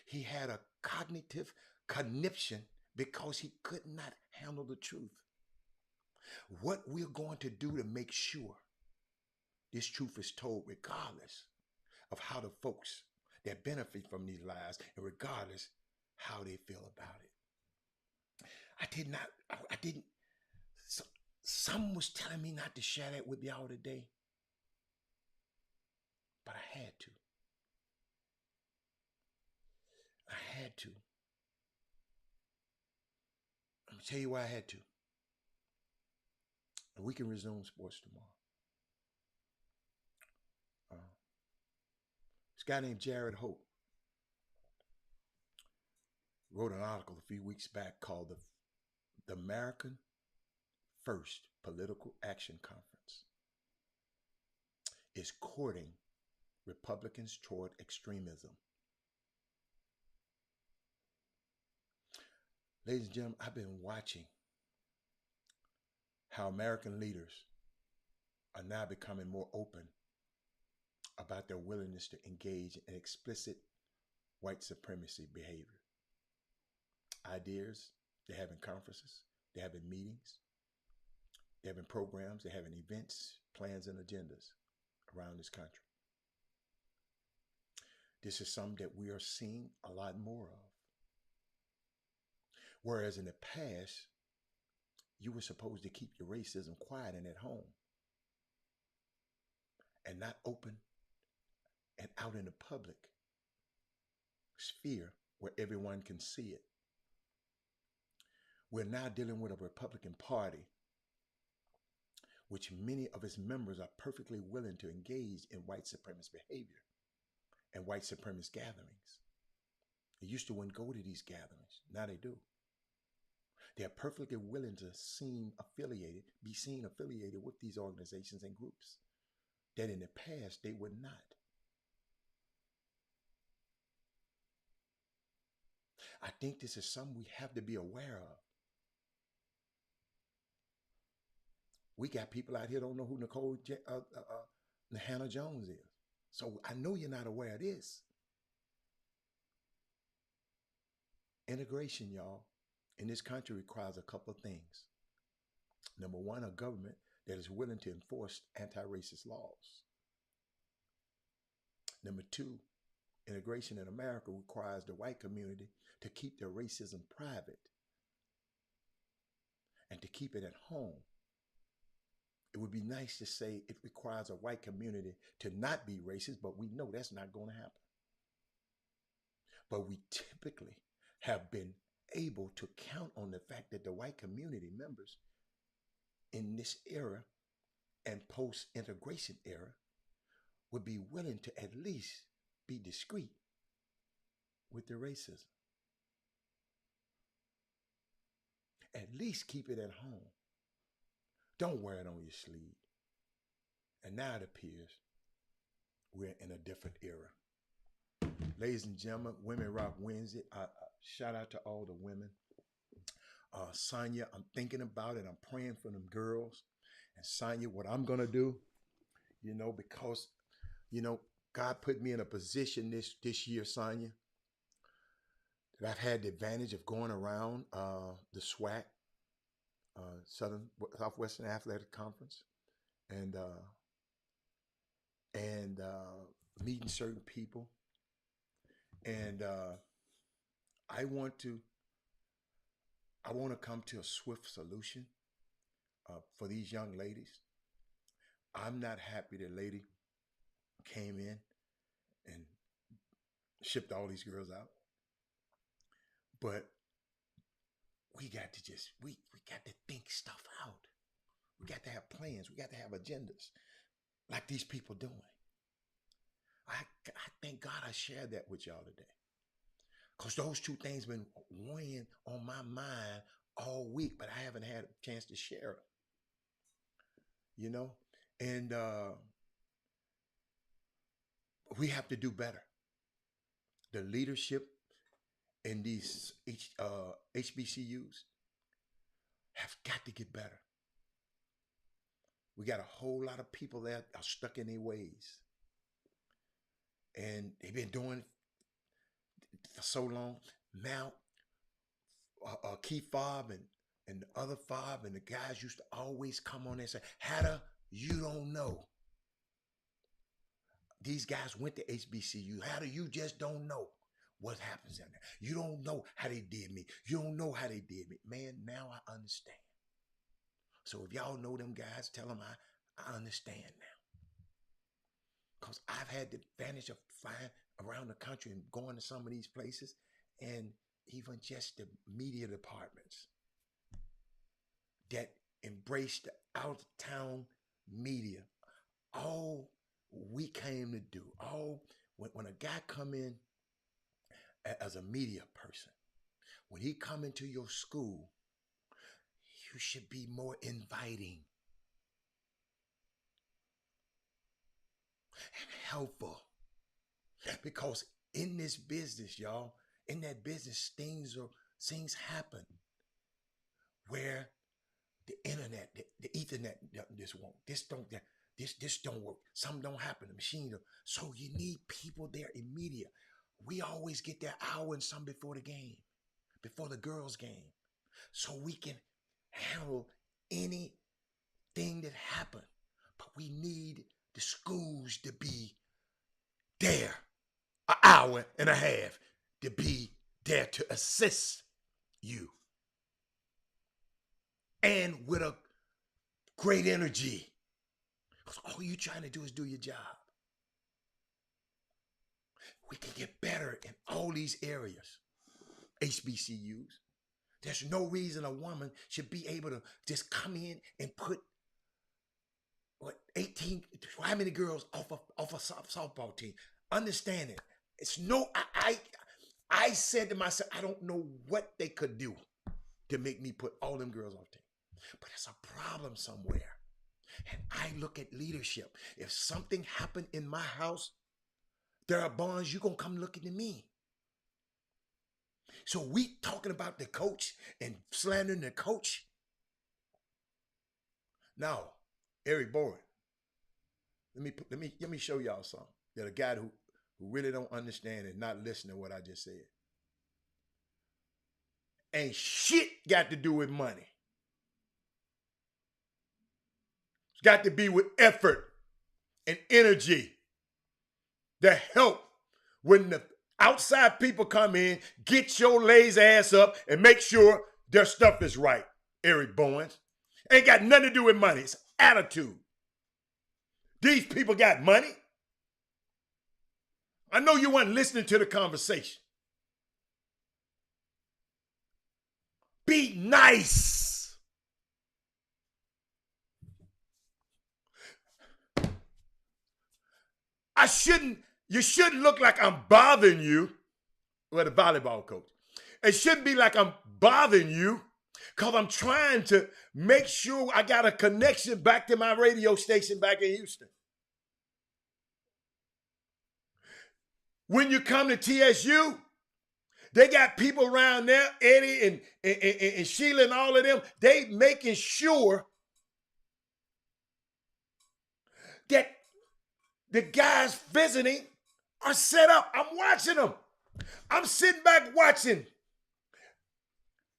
He had a cognitive conniption because he could not handle the truth. What we're going to do to make sure this truth is told, regardless of how the folks that benefit from these lies, and regardless how they feel about it. Some was telling me not to share that with y'all today, but I had to. I had to. I'm going to tell you why I had to. And we can resume sports tomorrow. This guy named Jared Hope wrote an article a few weeks back called the American First Political Action Conference is courting Republicans toward extremism. Ladies and gentlemen, I've been watching how American leaders are now becoming more open about their willingness to engage in explicit white supremacy behavior. Ideas, they're having conferences, they're having meetings, they're having programs, they're having events, plans, and agendas around this country. This is something that we are seeing a lot more of. Whereas in the past, you were supposed to keep your racism quiet and at home and not open and out in the public sphere where everyone can see it. We're now dealing with a Republican Party which many of its members are perfectly willing to engage in white supremacist behavior and white supremacist gatherings. They used to wouldn't go to these gatherings. Now they do. They're perfectly willing to be seen affiliated with these organizations and groups that in the past they would not. I think this is something we have to be aware of. We got people out here don't know who Nicole Hannah Jones is. So I know you're not aware of this. Integration, y'all, in this country requires a couple of things. Number one, a government that is willing to enforce anti-racist laws. Number two, integration in America requires the white community to keep their racism private and to keep it at home. It would be nice to say it requires a white community to not be racist, but we know that's not going to happen. But we typically have been able to count on the fact that the white community members in this era and post-integration era would be willing to at least be discreet with their racism. At least keep it at home. Don't wear it on your sleeve. And now it appears we're in a different era. Ladies and gentlemen, Women Rock Wednesday. Shout out to all the women. Sonia, I'm thinking about it. I'm praying for them girls. And Sonia, what I'm going to do, because, God put me in a position this year, Sonia, that I've had the advantage of going around the SWAC, Southwestern Athletic Conference, and meeting certain people. And I want to come to a swift solution for these young ladies. I'm not happy the lady came in and shipped all these girls out. But we got to we got to think stuff out. We got to have plans. We got to have agendas like these people doing. I thank God I shared that with y'all today. Because those two things been weighing on my mind all week, but I haven't had a chance to share them. And we have to do better. The leadership in these HBCUs have got to get better. We got a whole lot of people that are stuck in their ways. And they've been doing it for so long. Now, Keith Fobb and the other Fobb and the guys used to always come on there and say, Hatter, you don't know. These guys went to HBCU. Hatter, you just don't know what happens in there. You don't know how they did me. You don't know how they did me. Man, now I understand. So if y'all know them guys, tell them I understand now. Because I've had the advantage of flying around the country and going to some of these places and even just the media departments that embrace the out of town media. All we came to do, when a guy come in as a media person, when he come into your school, you should be more inviting and helpful. Because in this business, y'all, in that business, things happen where the internet, the ethernet, this don't work. Something don't happen. The machine. So you need people there immediate. We always get that hour and some before the game, before the girls' game, so we can handle anything that happen. But we need the schools to be there, an hour and a half to be there to assist you, and with a great energy. Because all you're trying to do is do your job. We can get better in all these areas. HBCUs. There's no reason a woman should be able to just come in and put 18, how many girls off a softball team? Understand it. It's no, I said to myself, I don't know what they could do to make me put all them girls off team. But it's a problem somewhere. And I look at leadership. If something happened in my house, there are bonds, you're going to come looking to me. So we talking about the coach and slandering the coach. Now, Eric Bowen, let me show y'all something. That a guy who really don't understand and not listening to what I just said. Ain't shit got to do with money. It's got to be with effort and energy to help when the outside people come in, get your lazy ass up and make sure their stuff is right. Eric Bowens. Ain't got nothing to do with money. It's attitude. These people got money. I know you weren't listening to the conversation. Be nice. You shouldn't look like I'm bothering you. Well, the volleyball coach. It shouldn't be like I'm bothering you because I'm trying to make sure I got a connection back to my radio station back in Houston. When you come to TSU, they got people around there, Eddie and Sheila and all of them, they making sure that the guys visiting are set up. I'm watching them. I'm sitting back watching.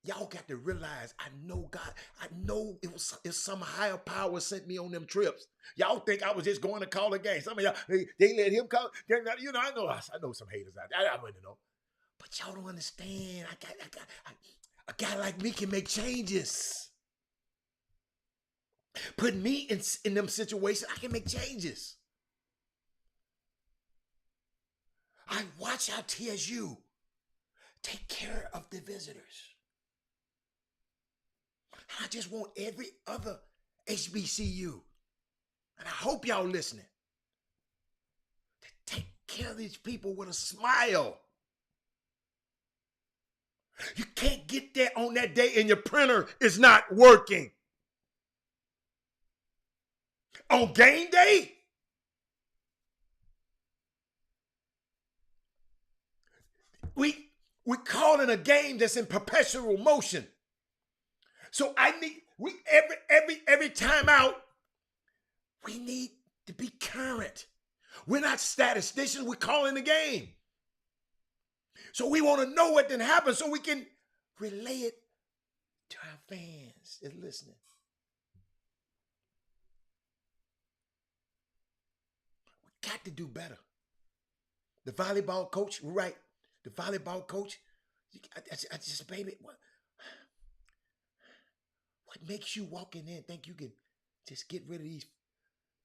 Y'all got to realize, I know God. I know it's some higher power sent me on them trips. Y'all think I was just going to call a game. Some of y'all, they let him call. You know, I know some haters out there. I wouldn't know. But y'all don't understand. A guy like me can make changes. Put me in them situations, I can make changes. I watch how TSU take care of the visitors. I just want every other HBCU, and I hope y'all listening, to take care of these people with a smile. You can't get there on that day and your printer is not working. On game day, we calling a game that's in perpetual motion. So every time out, we need to be current. We're not statisticians, we're calling the game. So we want to know what then happened so we can relay it to our fans that's listening. We got to do better. The volleyball coach, right? The volleyball coach, I just, baby, what makes you walk in there and think you can just get rid of these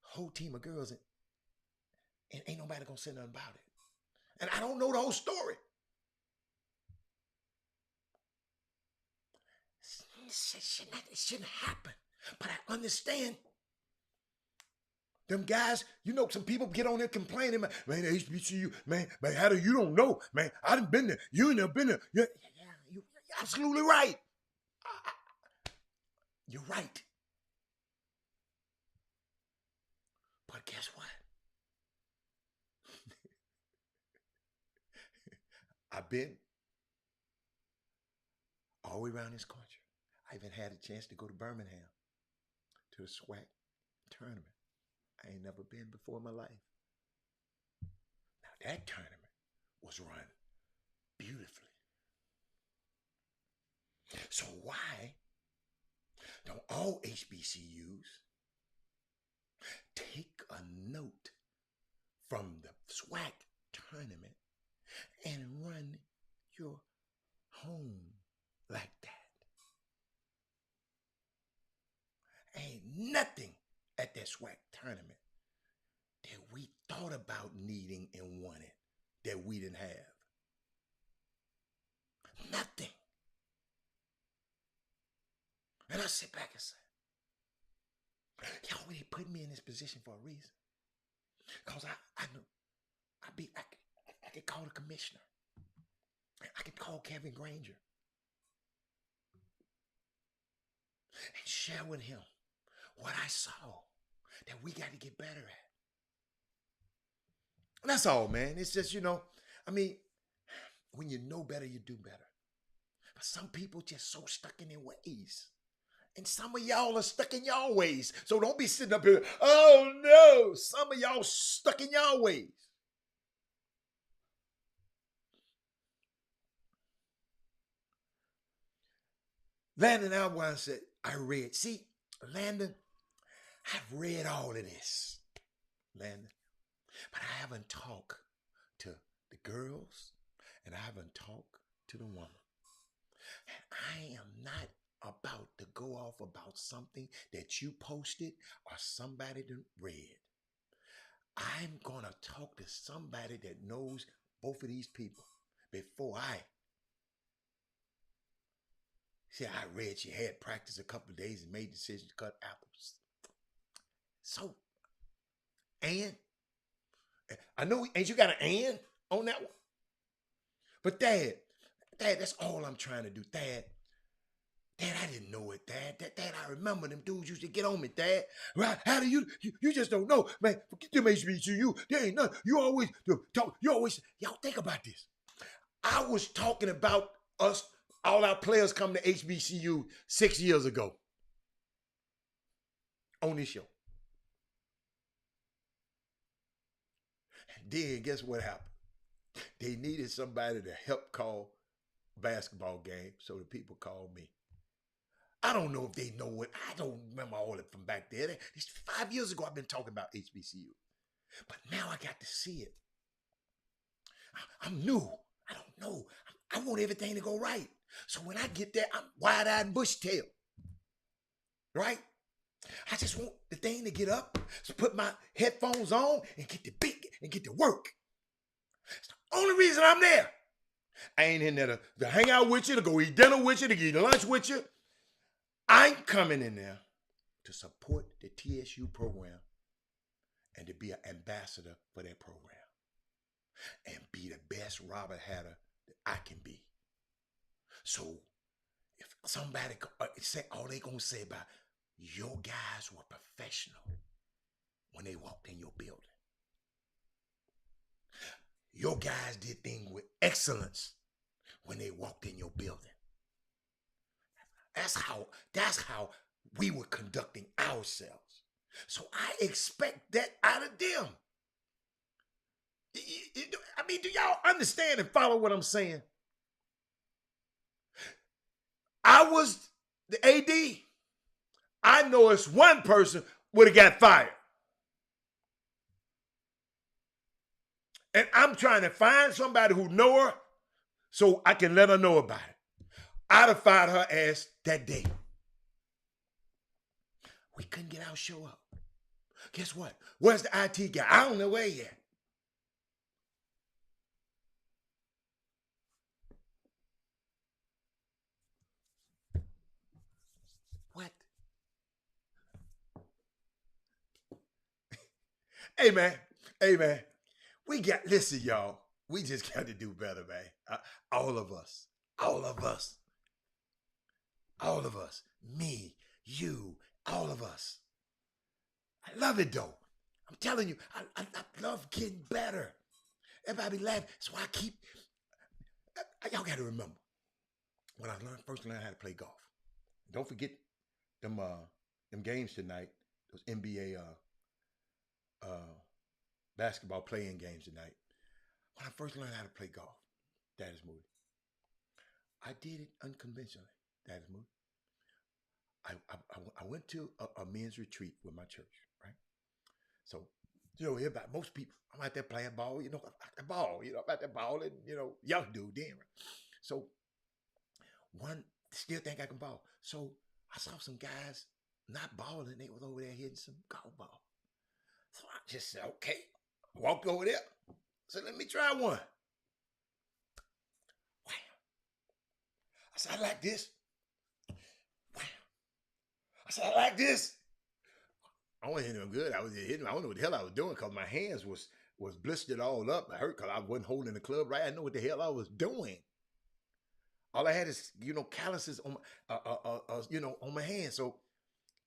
whole team of girls and ain't nobody gonna say nothing about it? And I don't know the whole story. it shouldn't happen. But I understand. Them guys, some people get on there complaining, man, HBCU, man, how do you don't know, man, I done been there, you ain't never been there. You're absolutely right. You're right. But guess what? I've been all the way around this country. I even had a chance to go to Birmingham to the SWAC tournament. I ain't never been before in my life. Now that tournament was run beautifully. So why don't all HBCUs take a note from the SWAC tournament and run your home like that? Ain't nothing at that SWAC tournament that we thought about needing and wanted that we didn't have. Nothing. And I sit back and say, y'all really put me in this position for a reason. Because I know I could call the commissioner. I could call Kevin Granger and share with him what I saw that we got to get better at. And that's all, man. It's just, when you know better, you do better. But some people just so stuck in their ways. And some of y'all are stuck in y'all ways. So don't be sitting up here, oh no, some of y'all stuck in y'all ways. Landon Albarn said, I read. See, Landon, I've read all of this, Landon, but I haven't talked to the girls and I haven't talked to the woman. And I am not about to go off about something that you posted or somebody that read. I'm going to talk to somebody that knows both of these people before I. See, I read she had practice a couple of days and made the decision to cut apples. So, and I know, ain't you got an and on that one? But Dad, that's all I'm trying to do. Dad, I didn't know it, Dad. Dad, I remember them dudes used to get on me, Dad. Right? How do you just don't know, man? Forget them HBCU. There ain't nothing. You always talk. Y'all think about this. I was talking about us, all our players coming to HBCU 6 years ago on this show. And then guess what happened? They needed somebody to help call basketball games, so the people called me. I don't know if they know it. I don't remember all of it from back there. It's 5 years ago I've been talking about HBCU. But now I got to see it. I'm new. I don't know. I want everything to go right. So when I get there, I'm wide-eyed and bushy-tailed. Right? I just want the thing to get up, so put my headphones on, and get the beat and get to work. It's the only reason I'm there. I ain't in there to hang out with you, to go eat dinner with you, to eat lunch with you. I'm coming in there to support the TSU program and to be an ambassador for that program and be the best Robert Hatter that I can be. So if somebody say all they gonna say about your guys were professional when they walked in your building. Your guys did things with excellence when they walked in your building. That's how we were conducting ourselves. So I expect that out of them. I mean, do y'all understand and follow what I'm saying? I was the AD. I know it's one person would have got fired. And I'm trying to find somebody who know her so I can let her know about it. I'd have fired her ass that day. We couldn't get our show up. Guess what? Where's the IT guy? I don't know where he at. Hey, man. Hey, man. Listen, y'all. We just got to do better, man. All of us. All of us. All of us. Me, you, all of us. I love it, though. I'm telling you, I love getting better. Everybody be laughing. So I keep. Y'all got to remember when I first learned how to play golf. Don't forget them games tonight. Those NBA basketball playing games tonight. When I first learned how to play golf, that is movie. I did it unconventionally. That is movie. I went to a men's retreat with my church, right? So, everybody, most people, I'm out there playing ball, I'm out there balling, young dude then, right? So, one still think I can ball. So, I saw some guys not balling. They was over there hitting some golf ball. So, I just said, okay, walked over there. So, let me try one. Wow. I said, I like this. Wow. I said, I like this. I wasn't hitting them good. I was hitting. I don't know what the hell I was doing because my hands was blistered all up. I hurt because I wasn't holding the club right. I didn't know what the hell I was doing. All I had is, calluses on my, on my hands. So,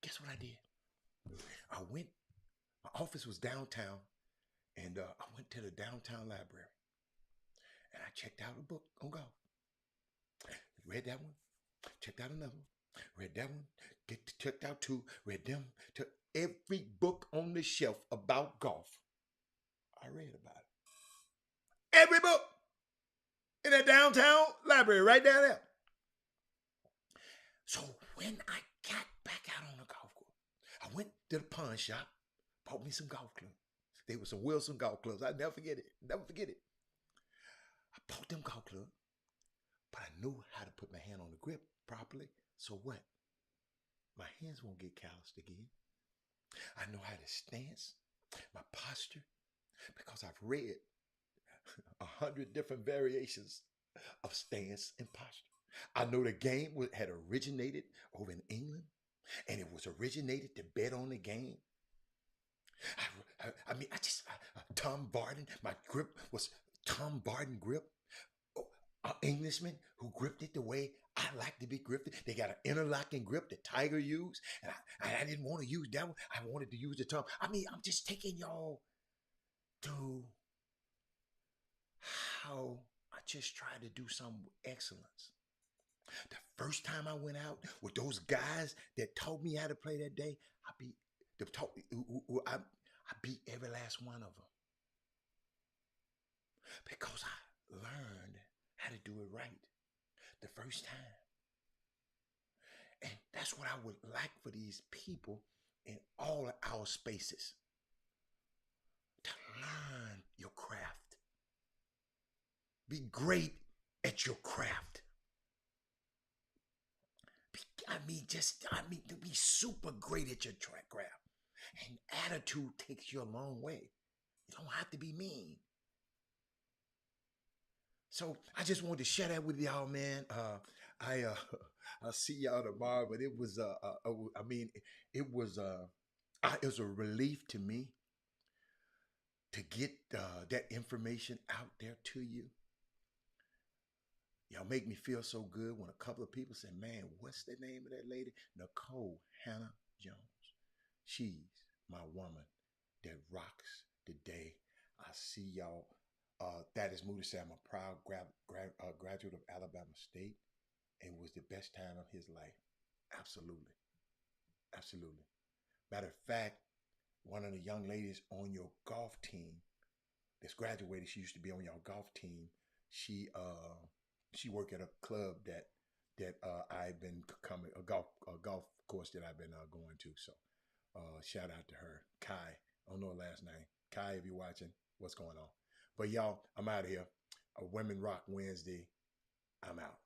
guess what I did? I went. My office was downtown, and I went to the downtown library, and I checked out a book on golf. Read that one. Checked out another one. Read that one. Checked out two. Read them. Every book on the shelf about golf, I read about it. Every book in that downtown library right down there. So when I got back out on the golf course, I went to the pawn shop, bought me some golf clubs. They were some Wilson golf clubs. I'll never forget it. Never forget it. I bought them golf clubs, but I knew how to put my hand on the grip properly. So what? My hands won't get calloused again. I know how to stance, my posture, because I've read 100 different variations of stance and posture. I know the game had originated over in England, and it was originated to bet on the game. Tom Barden, my grip was Tom Barden grip. An Englishman who gripped it the way I like to be gripped. They got an interlocking grip that Tiger used, and I didn't want to use that one. I wanted to use the Tom. I'm just taking y'all to how I just tried to do something with excellence. The first time I went out with those guys that taught me how to play that day, I beat every last one of them because I learned how to do it right the first time. And that's what I would like for these people in all of our spaces, to learn your craft. Be great at your craft. To be super great at your craft. And attitude takes you a long way. You don't have to be mean. So I just wanted to share that with y'all, man. I'll see y'all tomorrow. But it was it was a relief to me to get that information out there to you. Y'all make me feel so good when a couple of people say, man, what's the name of that lady? Nicole Hannah Jones. She's my woman that rocks the day. I see y'all. That is Moody said, I'm a proud graduate of Alabama State, and was the best time of his life. Absolutely. Absolutely. Matter of fact, one of the young ladies on your golf team that's graduated, she used to be on your golf team. She worked at a club that I've been coming, a golf course that I've been going to. So shout out to her. Kai. I don't know her last name. Kai, if you're watching, what's going on? But y'all, I'm out of here. A Women Rock Wednesday. I'm out.